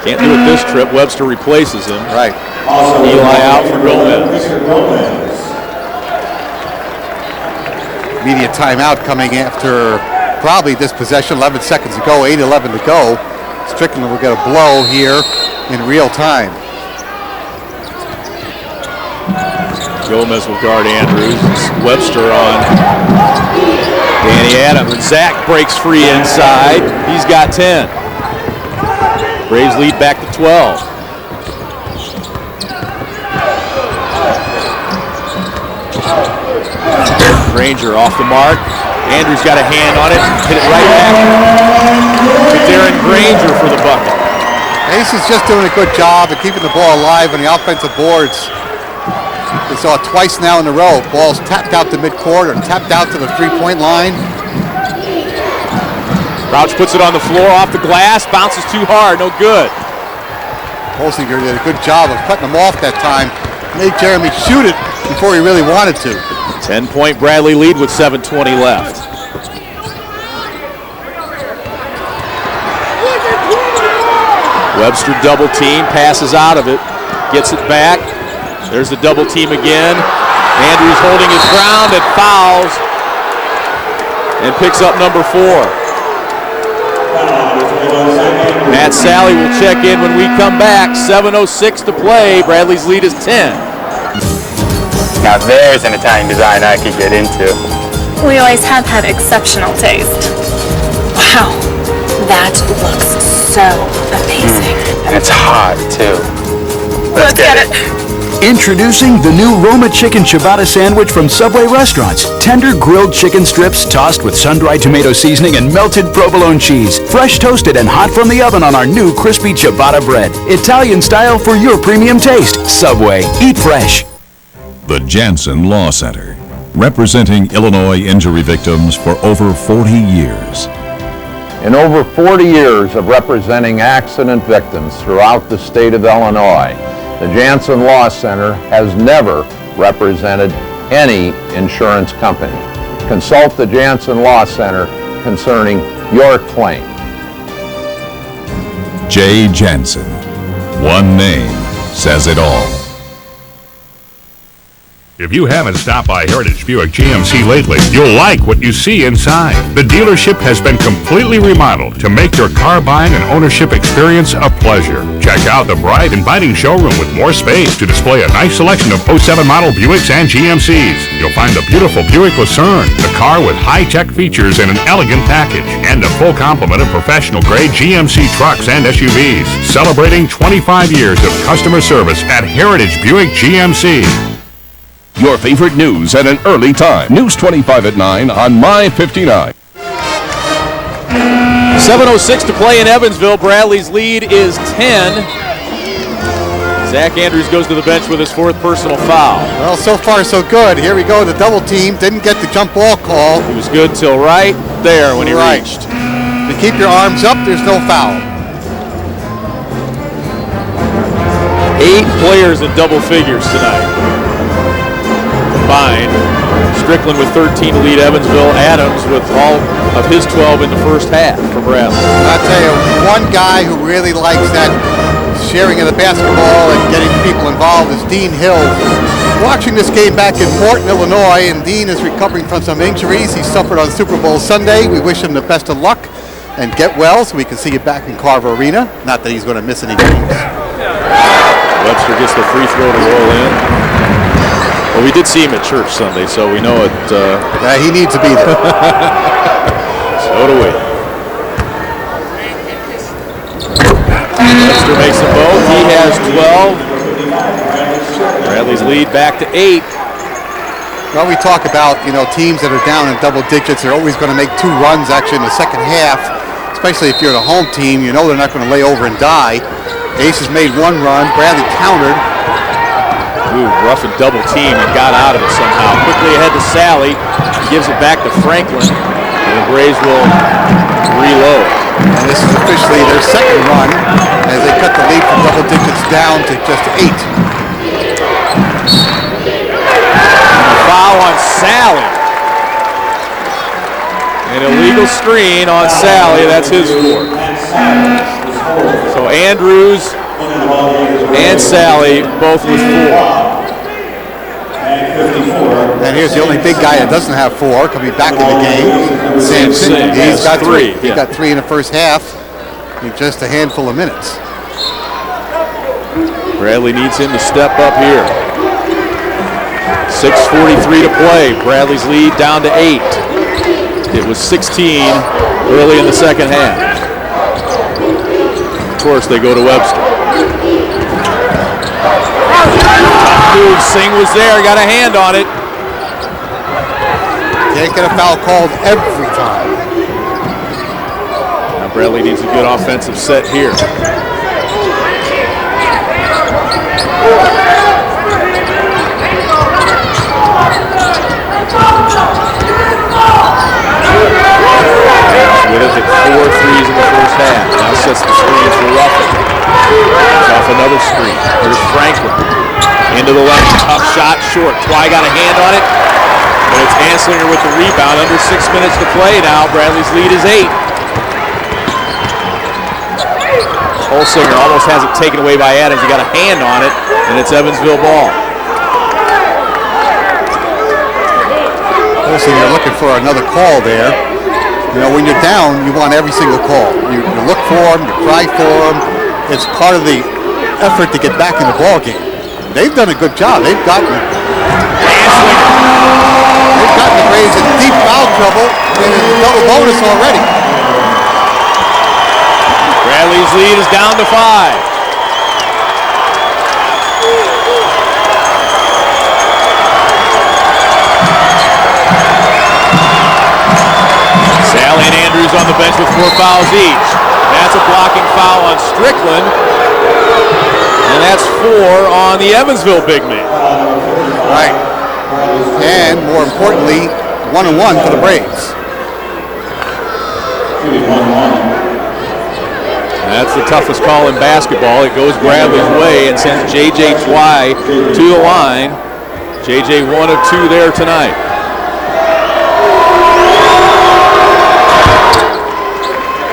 Can't do it this trip. Webster replaces him. Right. Eli out for Gomez. Immediate timeout coming after probably this possession. 11 seconds to go, 8:11 to go. Strickland will get a blow here in real time. Gomez will guard Andrews. It's Webster on Danny Adams. And Zach breaks free inside. He's got 10. Braves lead back to 12. Granger off the mark. Andrews got a hand on it. Hit it right back to Darren Granger for the bucket. Ace is just doing a good job of keeping the ball alive on the offensive boards. We saw it twice now in a row. Ball's tapped out to midcourt or tapped out to the 3-point line. Crouch puts it on the floor, off the glass, bounces too hard, no good. Olsinger did a good job of cutting him off that time. Made Jeremy shoot it before he really wanted to. 10-point Bradley lead with 7:20 left. Webster double team, passes out of it, gets it back. There's the double team again. Andrews holding his ground and fouls and picks up number 4. Matt Sally will check in when we come back. 7:06 to play. Bradley's lead is 10. Now there's an Italian design I could get into. We always have had exceptional taste. Wow, that looks so amazing. And it's hot too. Let's get it. Introducing the new Roma Chicken Ciabatta Sandwich from Subway Restaurants. Tender grilled chicken strips tossed with sun-dried tomato seasoning and melted provolone cheese. Fresh toasted and hot from the oven on our new crispy ciabatta bread. Italian style for your premium taste. Subway. Eat fresh. The Jansen Law Center, representing Illinois injury victims for over 40 years. In over 40 years of representing accident victims throughout the state of Illinois, the Jansen Law Center has never represented any insurance company. Consult the Jansen Law Center concerning your claim. J. Jansen. One name says it all. If you haven't stopped by Heritage Buick GMC lately, you'll like what you see inside. The dealership has been completely remodeled to make your car buying and ownership experience a pleasure. Check out the bright, inviting showroom with more space to display a nice selection of 07 model Buicks and GMCs. You'll find the beautiful Buick Lucerne, the car with high-tech features and an elegant package, and a full complement of professional-grade GMC trucks and SUVs. Celebrating 25 years of customer service at Heritage Buick GMC. Your favorite news at an early time. News 25 at 9 on My 59. 7:06 to play in Evansville. Bradley's lead is 10. Zach Andrews goes to the bench with his fourth personal foul. Well, so far so good. Here we go, the double team. Didn't get the jump ball call. He was good till right there when he reached. To keep your arms up, there's no foul. 8 players in double figures tonight. Combined. Strickland with 13 to lead Evansville. Adams with all of his 12 in the first half for Bradley. I'll tell you, one guy who really likes that sharing of the basketball and getting people involved is Dean Hill. Watching this game back in Morton, Illinois, and Dean is recovering from some injuries he suffered on Super Bowl Sunday. We wish him the best of luck and get well so we can see you back in Carver Arena. Not that he's going to miss any games. Webster gets the free throw to roll in. Well, we did see him at church Sunday, so we know it. Yeah, he needs to be there. So do we. Webster makes them both. He has 12. Bradley's lead back to 8. Well, we talk about, teams that are down in double digits. They're always going to make 2 runs, actually, in the second half, especially if you're the home team. You know they're not going to lay over and die. Aces made 1 run. Bradley countered. Ooh, rough and double team and got out of it somehow. Quickly ahead to Sally. He gives it back to Franklin. And the Braves will reload. And this is officially their second run as they cut the lead from double digits down to just 8. And a foul on Sally. An illegal screen on Sally. That's his score. So Andrews and Sally both with 4. And here's the only big guy that doesn't have 4 coming back in the game. Sampson. He's got 3. He got 3 in the first half in just a handful of minutes. Bradley needs him to step up here. 6:43 to play. Bradley's lead down to 8. It was 16 early in the second half. Of course, they go to Webster. Move. Singh was there, got a hand on it. Can't get a foul called every time. Now Bradley needs a good offensive set here. With it at 4 threes in the first half. Now sets the screen for Ruffin. It's off another screen. Here's Franklin. Into the left. Tough shot. Short. Twy got a hand on it. But it's Anslinger with the rebound. Under 6 minutes to play now. Bradley's lead is 8. Holsinger almost has it taken away by Adams. He got a hand on it. And it's Evansville ball. Holsinger looking for another call there. When you're down, you want every single call. You look for them, you cry for them. It's part of the effort to get back in the ball game. They've done a good job. They've gotten the Braves in deep foul trouble and a double bonus already. Bradley's lead is down to 5. Twins with 4 fouls each. That's a blocking foul on Strickland. And that's 4 on the Evansville big man. Right. And more importantly, 1-1 for the Braves. That's the toughest call in basketball. It goes Bradley's way and sends J.J. Twy to the line. J.J. 1 of 2 there tonight.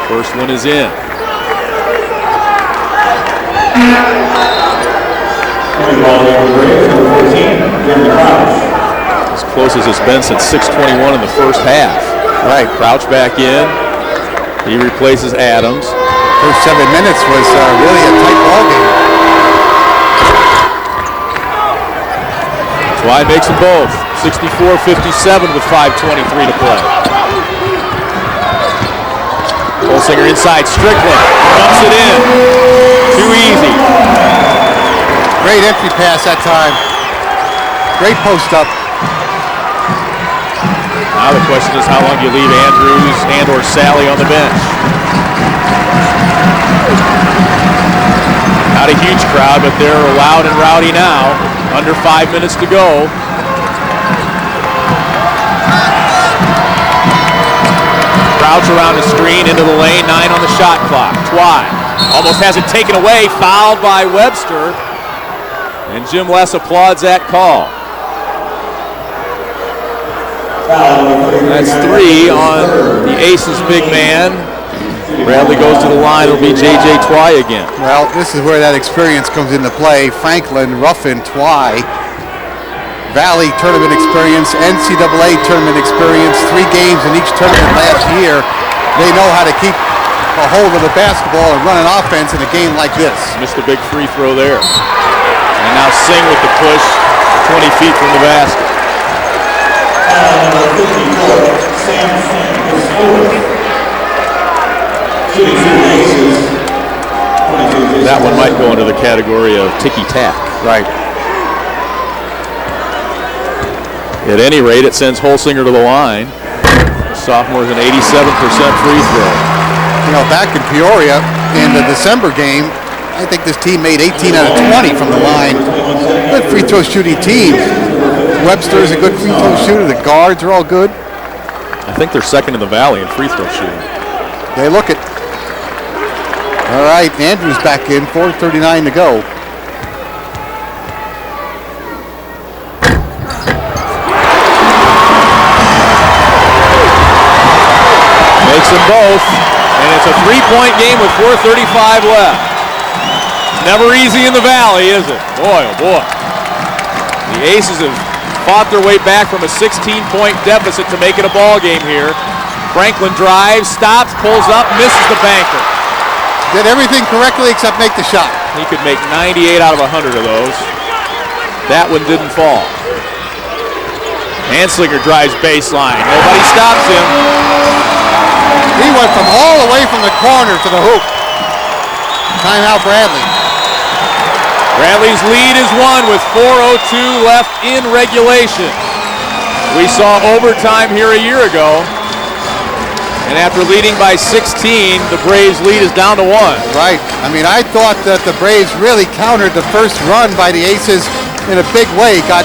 First one is in. As close as it's been since 6:21 in the first half. Right. Crouch back in. He replaces Adams. First 7 minutes was really a tight ball game. Twy makes them both. 64-57 with 5:23 to play. Holsinger inside, Strickland dumps it in. Too easy. Great entry pass that time. Great post up. Now the question is, how long do you leave Andrews and or Sally on the bench? Not a huge crowd, but they're loud and rowdy now. Under 5 minutes to go. Crouch around the screen, into the lane, 9 on the shot clock. Twy almost has it taken away, fouled by Webster. And Jim Less applauds that call. That's 3 on the Aces big man. Bradley goes to the line. It'll be J.J. Twy again. Well, this is where that experience comes into play. Franklin, Ruffin, Twy. Valley tournament experience, NCAA tournament experience, 3 games in each tournament last year. They know how to keep a hold of the basketball and run an offense in a game like this. Missed a big free throw there. And now Singh with the push, 20 feet from the basket. That one might go into the category of ticky-tack. Right. At any rate, it sends Holsinger to the line. Sophomore's an 87% free throw. You know, back in Peoria in the December game, I think this team made 18 out of 20 from the line. Good free throw shooting team. Webster is a good free throw shooter. The guards are all good. I think they're second in the Valley in free throw shooting. They look it. All right, Andrews back in, 4:39 to go. Makes them both, and it's a 3-point game with 4:35 left. Never easy in the Valley, is it? Boy, oh boy. The Aces have fought their way back from a 16-point deficit to make it a ball game here. Franklin drives, stops, pulls up, misses the banker. Did everything correctly except make the shot. He could make 98 out of 100 of those. That one didn't fall. Anslinger drives baseline. Nobody stops him. He went from all the way from the corner to the hoop. Timeout Bradley. Bradley's lead is 1 with 4:02 left in regulation. We saw overtime here a year ago. And after leading by 16, the Braves' lead is down to 1. Right. I mean, I thought that the Braves really countered the first run by the Aces in a big way. Got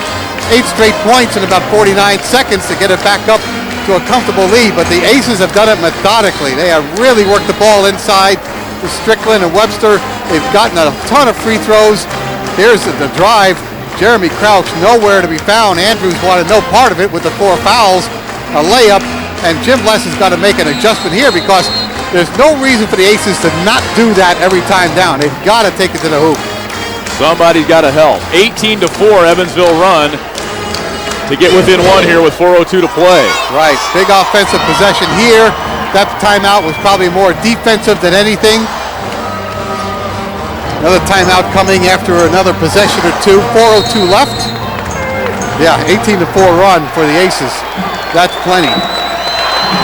8 straight points in about 49 seconds to get it back up to a comfortable lead. But the Aces have done it methodically. They have really worked the ball inside to Strickland and Webster. They've gotten a ton of free throws. Here's the drive. Jeremy Crouch nowhere to be found. Andrews wanted no part of it with the 4 fouls. A layup. And Jim Less has got to make an adjustment here because there's no reason for the Aces to not do that every time down. They've got to take it to the hoop. Somebody's got to help. 18-4 Evansville run to get within 1 here with 4:02 to play. Right, big offensive possession here. That timeout was probably more defensive than anything. Another timeout coming after another possession or two. 4:02 left. Yeah, 18-4 run for the Aces. That's plenty.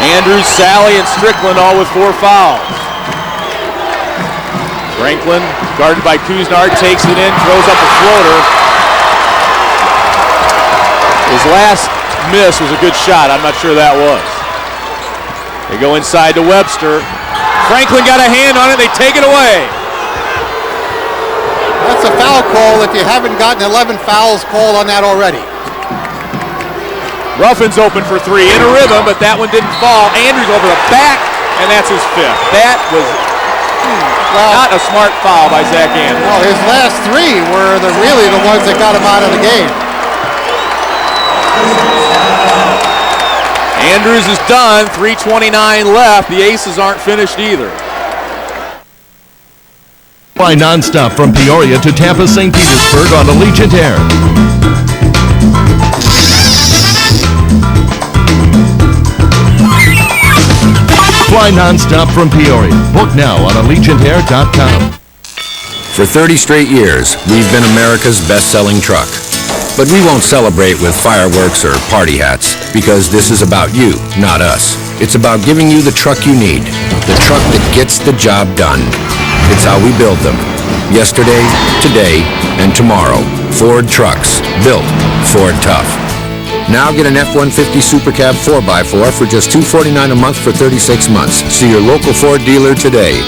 Andrews, Sally, and Strickland all with 4 fouls. Franklin, guarded by Kuznard, takes it in, throws up a floater. His last miss was a good shot. I'm not sure that was. They go inside to Webster. Franklin got a hand on it. They take it away. That's a foul call if you haven't gotten 11 fouls called on that already. Ruffin's open for three in a rhythm, but that one didn't fall. Andrews over the back, and that's his fifth. That was not a smart foul by Zach Andrews. No, his last three were really the ones that got him out of the game. Andrews is done. 3:29 left. The Aces aren't finished either. Fly nonstop from Peoria to Tampa, St. Petersburg on Allegiant Air. Fly nonstop from Peoria. Book now on AllegiantAir.com. For 30 straight years, we've been America's best-selling truck. But we won't celebrate with fireworks or party hats, because this is about you, not us. It's about giving you the truck you need, the truck that gets the job done. It's how we build them. Yesterday, today, and tomorrow. Ford trucks. Built Ford tough. Now get an F-150 Super Cab 4x4 for just $249 a month for 36 months. See your local Ford dealer today.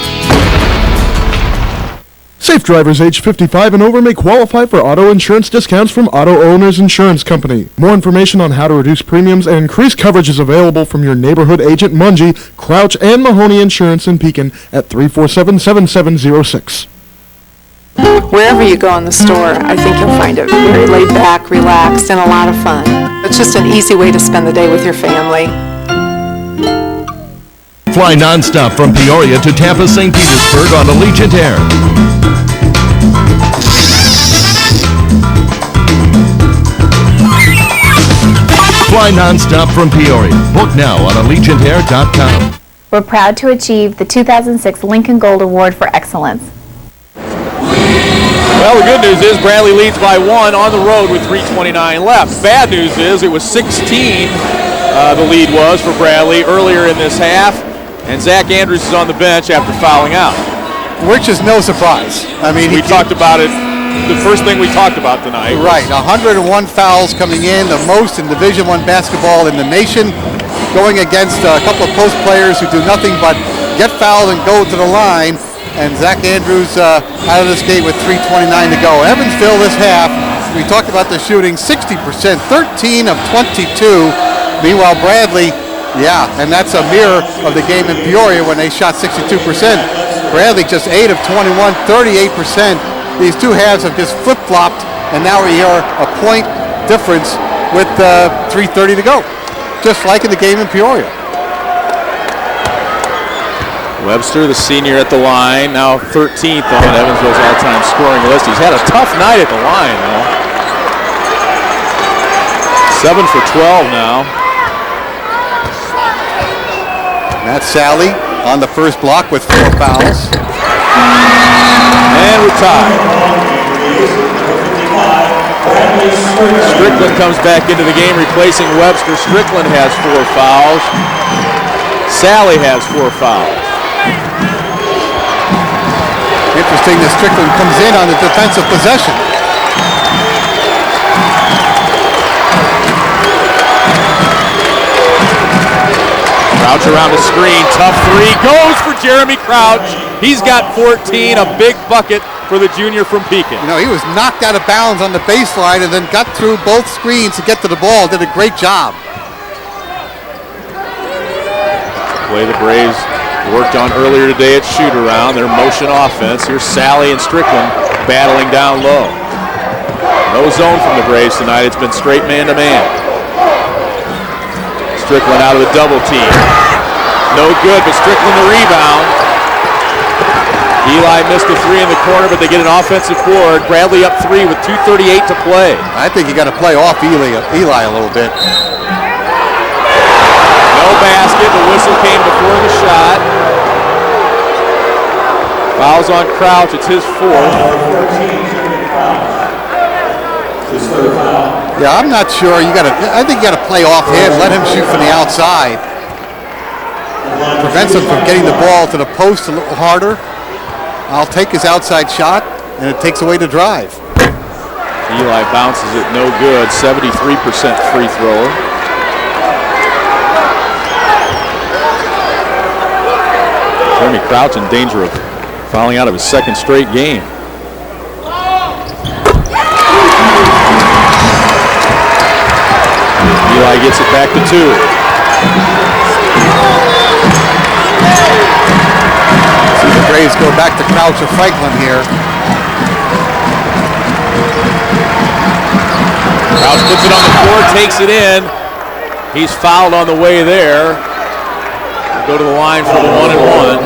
Safe drivers age 55 and over may qualify for auto insurance discounts from Auto Owners Insurance Company. More information on how to reduce premiums and increase coverage is available from your neighborhood agent Mungie, Crouch, and Mahoney Insurance in Pekin at 347-7706. Wherever you go in the store, I think you'll find it very laid back, relaxed, and a lot of fun. It's just an easy way to spend the day with your family. Fly nonstop from Peoria to Tampa, St. Petersburg on Allegiant Air. Fly nonstop from Peoria. Book now on AllegiantAir.com. We're proud to achieve the 2006 Lincoln Gold Award for Excellence. Well, the good news is Bradley leads by one on the road with 3:29 left. Bad news is it was 16, the lead was for Bradley earlier in this half, and Zach Andrews is on the bench after fouling out. Which is no surprise. I mean, we talked about it, the first thing we talked about tonight. Right, 101 fouls coming in, the most in Division I basketball in the nation, going against a couple of post players who do nothing but get fouled and go to the line. And Zach Andrews out of this game with 3:29 to go. Evansville this half, we talked about the shooting, 60%, 13 of 22. Meanwhile, Bradley, yeah, and that's a mirror of the game in Peoria when they shot 62%. Bradley just 8 of 21, 38%. These two halves have just flip-flopped, and now we are a point difference with 3:30 to go, just like in the game in Peoria. Webster, the senior at the line, now 13th on Evansville's all-time scoring list. He's had a tough night at the line, though. 7 for 12 now. Matt Sally on the first block with 4 fouls. And we're tied. Strickland comes back into the game, replacing Webster. Strickland has 4 fouls. Sally has 4 fouls. Interesting that Strickland comes in on the defensive possession. Crouch around the screen, tough three, goes for Jeremy Crouch. He's got 14, a big bucket for the junior from Pekin. You know, he was knocked out of bounds on the baseline and then got through both screens to get to the ball. Did a great job. Play the Braves worked on earlier today at shoot-around, their motion offense. Here's Sally and Strickland battling down low. No zone from the Braves tonight. It's been straight man-to-man. Strickland out of the double team. No good, but Strickland the rebound. Eli missed a 3 in the corner, but they get an offensive board. Bradley up 3 with 2:38 to play. I think you got to play off Eli a little bit. No basket. The whistle came before the shot. Fouls on Crouch. It's his 4th. Yeah, I'm not sure. I think you got to play off him. Let him shoot from the outside. Prevents him from getting the ball to the post a little harder. I'll take his outside shot, and it takes away the drive. Eli bounces it, no good. 73% free thrower. Jeremy Crouch in danger of fouling out of his second straight game. Eli gets it back to 2. See the Braves go back to Crouch or Franklin here. Crouch puts it on the floor, takes it in. He's fouled on the way there. Go to the line for the 1-and-1.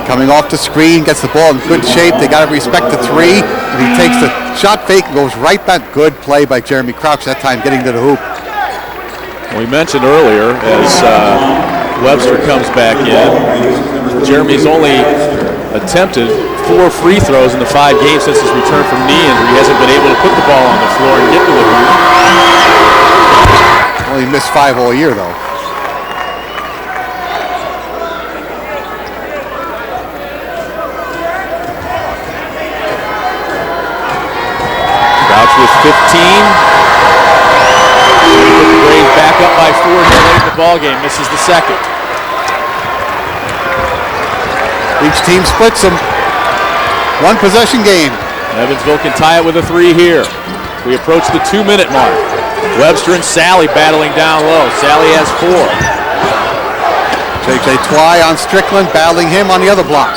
Coming off the screen, gets the ball in good shape. They got to respect the 3. And he takes the shot fake and goes right back. Good play by Jeremy Crouch that time, getting to the hoop. We mentioned earlier as Webster comes back in, Jeremy's only attempted 4 free throws in the 5 games since his return from knee injury. He hasn't been able to put the ball on the floor and get to the hoop. Only missed 5 all year, though. Crouch with 15. Put the Braves back up by 4 here late in the ball game. Misses the second. Each team splits them. 1 possession game. Evansville can tie it with a 3 here. We approach the 2-minute mark. Webster and Sally battling down low. Sally has 4. J.J. Twy on Strickland, battling him on the other block.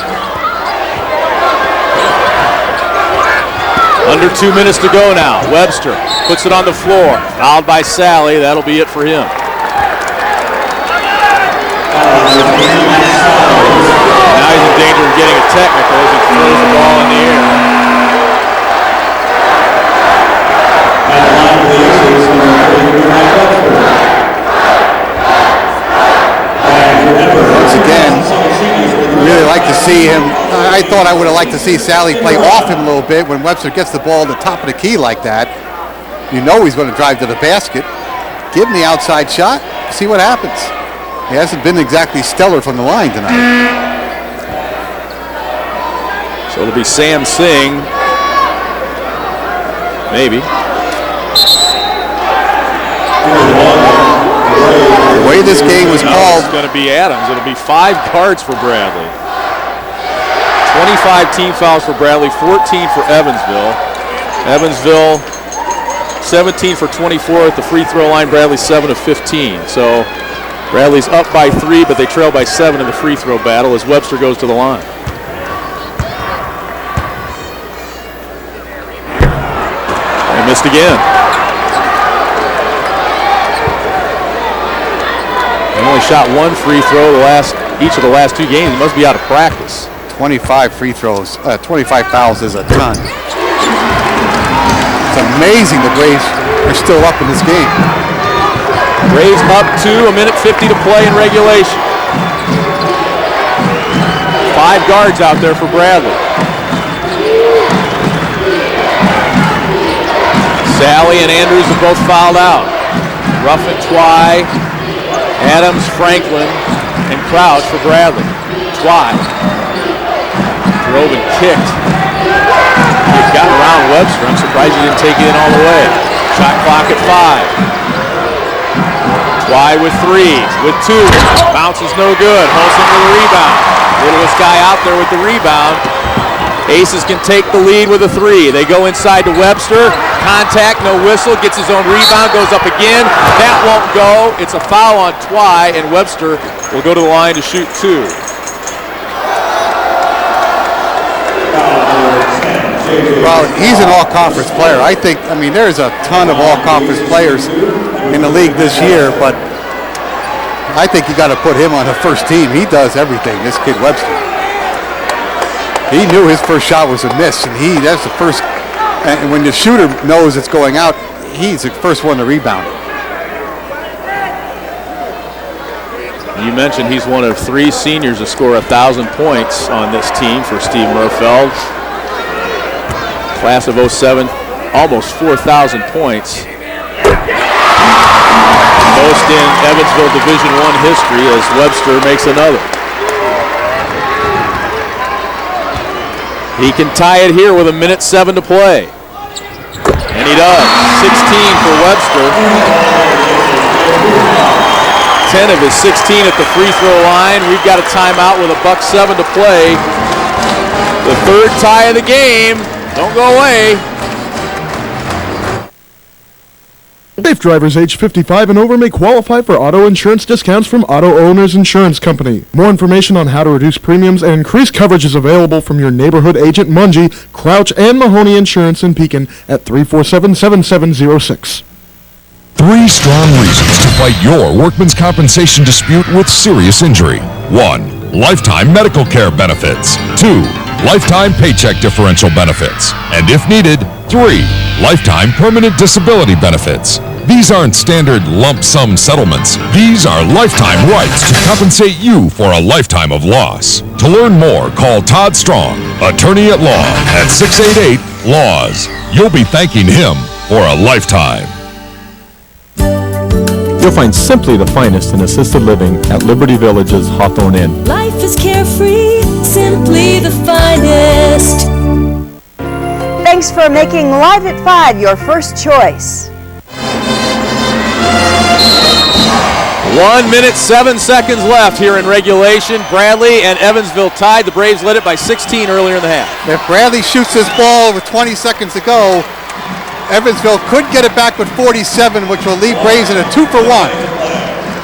Under 2 minutes to go now. Webster puts it on the floor. Fouled by Sally. That'll be it for him. Now he's in danger of getting a technical as he throws the ball in the air. Once again, really like to see him. I thought I would have liked to see Sally play off him a little bit when Webster gets the ball at the top of the key like that. You know he's going to drive to the basket. Give him the outside shot, see what happens. He hasn't been exactly stellar from the line tonight. So it'll be Sam Singh. Maybe. The way this game was called. It's going to be Adams. It'll be 5 cards for Bradley. 25 team fouls for Bradley, 14 for Evansville. Evansville 17 for 24 at the free throw line. Bradley 7 of 15. So Bradley's up by 3, but they trail by 7 in the free throw battle as Webster goes to the line. And missed again. He only shot 1 free throw each of the last 2 games. He must be out of practice. 25 free throws, 25 fouls is a ton. It's amazing the Braves are still up in this game. Braves up 2, 1:50 to play in regulation. 5 guards out there for Bradley. Sally and Andrews are both fouled out. Ruffin, Twy, Adams, Franklin, and Crouch for Bradley. Twy drove and kicked. He got around Webster. I'm surprised he didn't take it in all the way. Shot clock at 5. Twy with 3, with 2. Bounce is no good. Holson with a rebound. Littlest guy out there with the rebound. Aces can take the lead with a 3. They go inside to Webster. Contact, no whistle. Gets his own rebound. Goes up again. That won't go. It's a foul on Twy, and Webster will go to the line to shoot 2. Well, he's an all-conference player. I mean, there's a ton of all-conference players in the league this year, but I think you got to put him on the first team. He does everything, this kid Webster. He knew his first shot was a miss, and that's the first. And when the shooter knows it's going out, he's the first one to rebound it. You mentioned he's one of 3 seniors to score 1,000 points on this team for Steve Murfeld. Class of 07, almost 4,000 points. Most in Evansville Division I history as Webster makes another. He can tie it here with 1:07 to play. And he does. 16 for Webster. 10 of his 16 at the free throw line. We've got a timeout with $1:07 to play. The third tie of the game. Don't go away. Safe drivers age 55 and over may qualify for auto insurance discounts from Auto Owners Insurance Company. More information on how to reduce premiums and increase coverage is available from your neighborhood agent Mungie, Crouch, and Mahoney Insurance in Pekin at 347-7706. 3 strong reasons to fight your workman's compensation dispute with serious injury. 1. Lifetime medical care benefits. 2. Lifetime paycheck differential benefits. And if needed, 3. Lifetime permanent disability benefits. These aren't standard lump sum settlements. These are lifetime rights to compensate you for a lifetime of loss. To learn more, call Todd Strong, attorney at law, at 688-LAWS. You'll be thanking him for a lifetime. You'll find simply the finest in assisted living at Liberty Village's Hawthorne Inn. Life is carefree, simply the finest. Thanks for making Live at 5 your first choice. 1 minute, 7 seconds left here in regulation. Bradley and Evansville tied. The Braves led it by 16 earlier in the half. If Bradley shoots this ball with 20 seconds to go, Evansville could get it back with 47, which will leave Braves in a 2-for-1.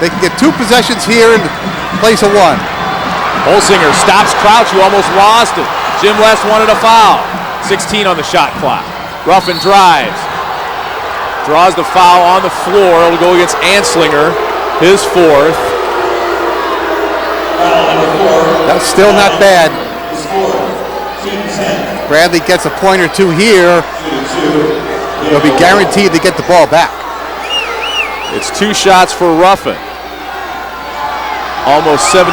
They can get 2 possessions here in place of 1. Holsinger stops Crouch, who almost lost it. Jim West wanted a foul. 16 on the shot clock. Ruffin drives. Draws the foul on the floor. It'll go against Anslinger, his 4th. That's still not bad. Bradley gets a point or 2 here. They'll be guaranteed to get the ball back. It's 2 shots for Ruffin. Almost 73%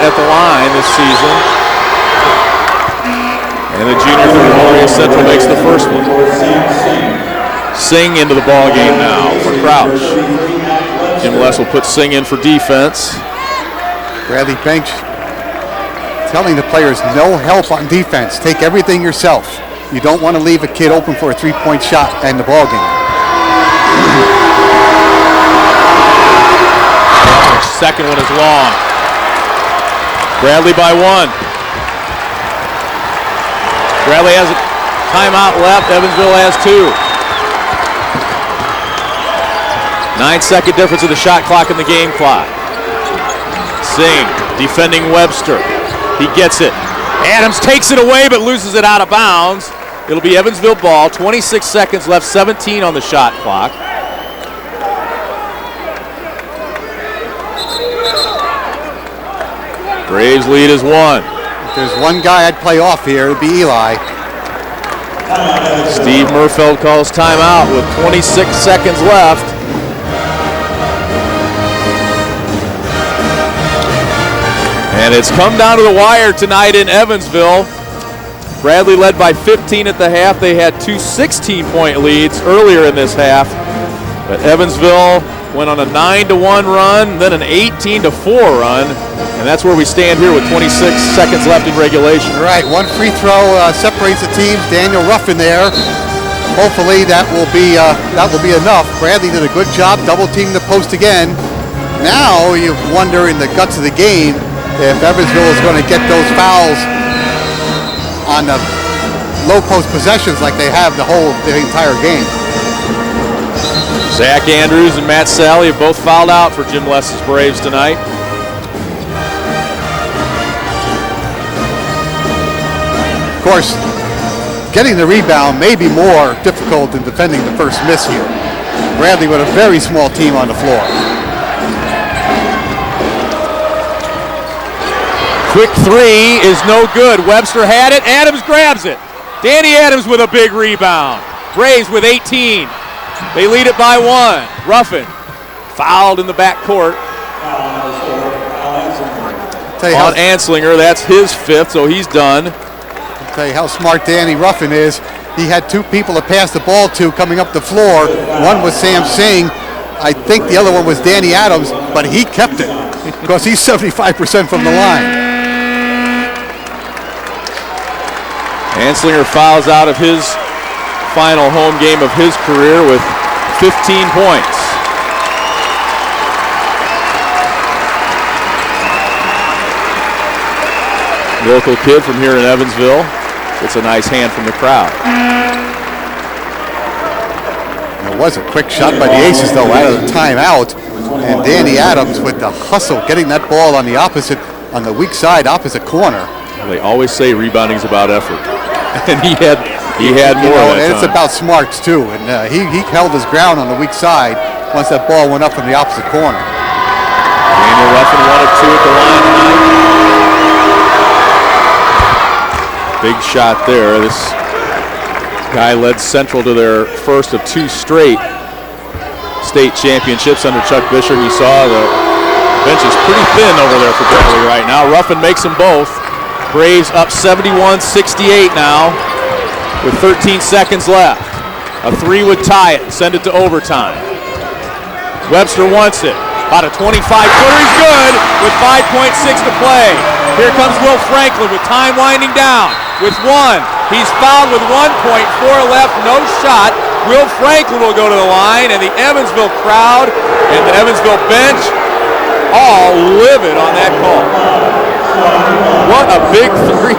at the line this season. And the junior from Memorial Central makes the first one. Singh into the ball game now for Crouch. Jim Les will put Singh in for defense. Bradley Bench telling the players no help on defense. Take everything yourself. You don't want to leave a kid open for a 3-point shot and the ball game. Second one is long. Bradley by 1. Bradley has a timeout left. Evansville has 2. 9-second difference in the shot clock and the game clock. Singh defending Webster. He gets it. Adams takes it away but loses it out of bounds. It'll be Evansville ball. 26 seconds left, 17 on the shot clock. Braves lead is 1. If there's one guy I'd play off here, it'd be Eli. Steve Murfeld calls timeout with 26 seconds left. And it's come down to the wire tonight in Evansville. Bradley led by 15 at the half. They had 2 16-point leads earlier in this half. But Evansville went on a 9-1 run, then an 18-4 run. And that's where we stand here with 26 seconds left in regulation. Right, 1 free throw separates the teams. Daniel Ruffin there. Hopefully that will be enough. Bradley did a good job double-teaming the post again. Now you wonder in the guts of the game if Evansville is going to get those fouls on the low post possessions like they have the entire game. Zach Andrews and Matt Sally have both fouled out for Jim Les's Braves tonight. Of course, getting the rebound may be more difficult than defending the first miss here. Bradley with a very small team on the floor. Quick 3 is no good. Webster had it. Adams grabs it. Danny Adams with a big rebound. Braves with 18. They lead it by 1. Ruffin fouled in the backcourt on Anslinger. That's his 5th, so he's done. I'll tell you how smart Danny Ruffin is. He had 2 people to pass the ball to coming up the floor. One was Sam Singh. I think the other one was Danny Adams, but he kept it because he's 75% from the line. Anslinger fouls out of his final home game of his career with 15 points. Local kid from here in Evansville. It's a nice hand from the crowd. It was a quick shot by the Aces, though, out of the timeout. And Danny Adams with the hustle, getting that ball on the weak side, opposite corner. Well, they always say rebounding's about effort. And he had more of that and time. It's about smarts, too. And he held his ground on the weak side once that ball went up from the opposite corner. Daniel Ruffin 1 of 2 at the line tonight. Big shot there. This guy led Central to their first of 2 straight state championships under Chuck Bishop. You saw the bench is pretty thin over there for Bradley right now. Ruffin makes them both. Braves up 71-68 now with 13 seconds left. A 3 would tie it, send it to overtime. Webster wants it. About a 25-footer, he's good with 5.6 to play. Here comes Will Franklin with time winding down with 1. He's fouled with 1.4 left, no shot. Will Franklin will go to the line, and the Evansville crowd and the Evansville bench all livid on that call. What a big 3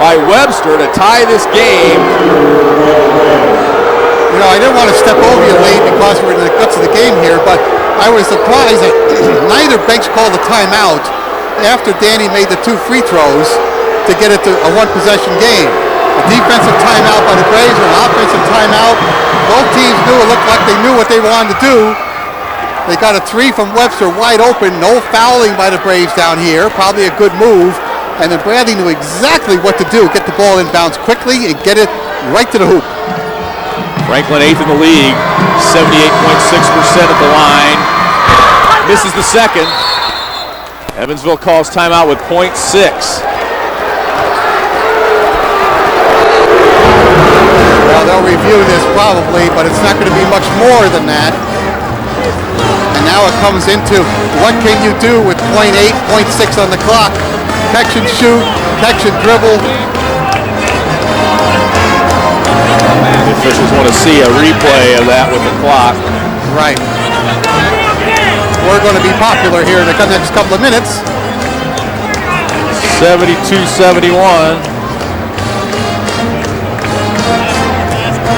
by Webster to tie this game. You know, I didn't want to step over you, Lee, because we're in the guts of the game here, but I was surprised that neither bench called a timeout after Danny made the 2 free throws to get it to a 1-possession game. A defensive timeout by the Braves or an offensive timeout. Both teams knew, it looked like they knew what they wanted to do. They got a 3 from Webster wide open, no fouling by the Braves down here, probably a good move. And then Bradley knew exactly what to do, get the ball inbounds quickly and get it right to the hoop. Franklin 8th in the league, 78.6% at the line. Misses the second. Evansville calls timeout with .6. Well, they'll review this probably, but it's not going to be much more than that. And now it comes into what can you do with .8, .6 on the clock. Catch and shoot, catch and dribble. The officials want to see a replay of that with the clock. Right. We're going to be popular here in the next couple of minutes. 72-71.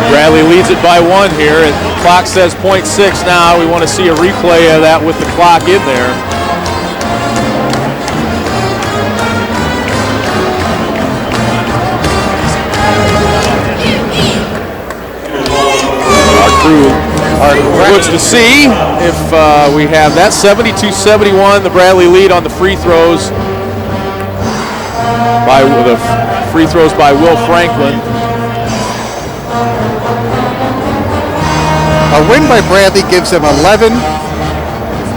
Bradley leads it by 1 here. The clock says .6 now. We want to see a replay of that with the clock in there. Our crew looks to see if we have that. 72-71, the Bradley lead on the free throws by Will Franklin. A win by Bradley gives them 11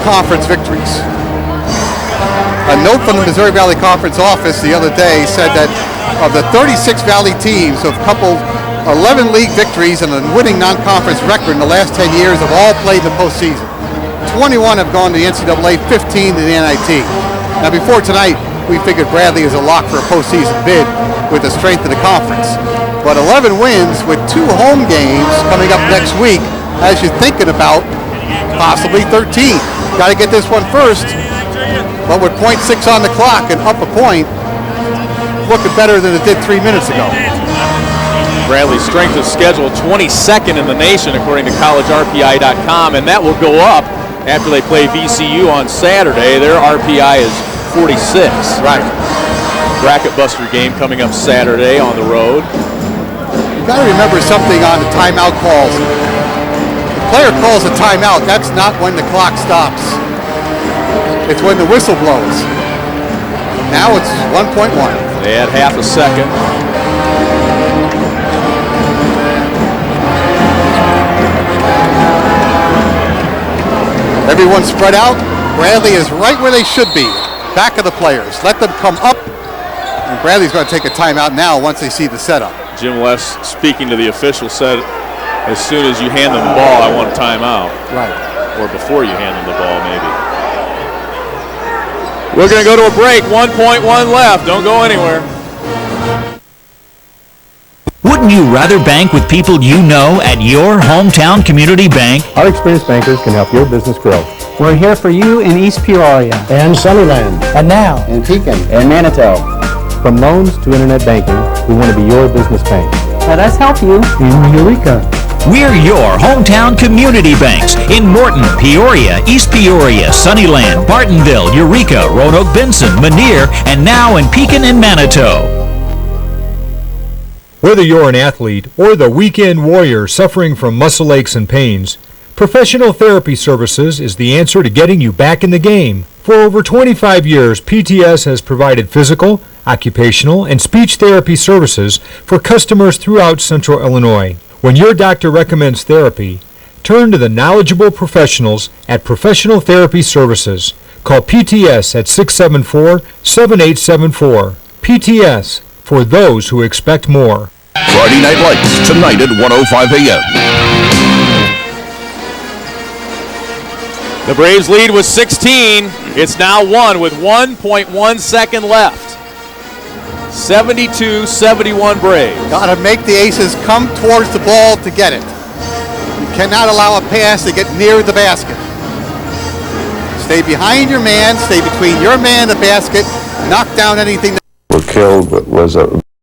conference victories. A note from the Missouri Valley Conference office the other day said that of the 36 Valley teams who have coupled 11 league victories and a winning non-conference record in the last 10 years have all played the postseason. 21 have gone to the NCAA, 15 to the NIT. Now before tonight, we figured Bradley is a lock for a postseason bid with the strength of the conference. But 11 wins with 2 home games coming up next week as you're thinking about possibly 13. Got to get this one first. But with .6 on the clock and up a point, looking better than it did 3 minutes ago. Bradley's strength of schedule 22nd in the nation according to collegerpi.com, and that will go up after they play VCU on Saturday. Their RPI is 46. Right. Bracket buster game coming up Saturday on the road. You've got to remember something on the timeout calls. The player calls a timeout, that's not when the clock stops. It's when the whistle blows. Now it's 1.1. They had half a second. Everyone spread out. Bradley is right where they should be. Back of the players. Let them come up. And Bradley's going to take a timeout now once they see the setup. Jim West, speaking to the official, said as soon as you hand them the ball, I want a timeout. Right. Or before you hand them the ball, maybe. We're going to go to a break. 1.1 left. Don't go anywhere. Wouldn't you rather bank with people you know at your hometown community bank? Our experienced bankers can help your business grow. We're here for you in East Peoria. And Sunnyland. And now. And Pekin. And Manitou. From loans to internet banking, we want to be your business bank. Let us help you In Eureka. We're your hometown community banks in Morton, Peoria, East Peoria, Sunnyland, Bartonville, Eureka, Roanoke, Benson, Manier, and now in Pekin and Manitou. Whether you're an athlete or the weekend warrior suffering from muscle aches and pains, Professional Therapy Services is the answer to getting you back in the game. For over 25 years, PTS has provided physical, occupational, and speech therapy services for customers throughout Central Illinois. When your doctor recommends therapy, turn to the knowledgeable professionals at Professional Therapy Services. Call PTS at 674-7874. PTS, for those who expect more. Friday Night Lights, tonight at 1:05 a.m. The Braves lead was 16. It's now 1 with 1.1 second left. 72-71 Braves. Got to make the Aces come towards the ball to get it. You cannot allow a pass to get near the basket. Stay behind your man, stay between your man and the basket, knock down anything. Were killed was a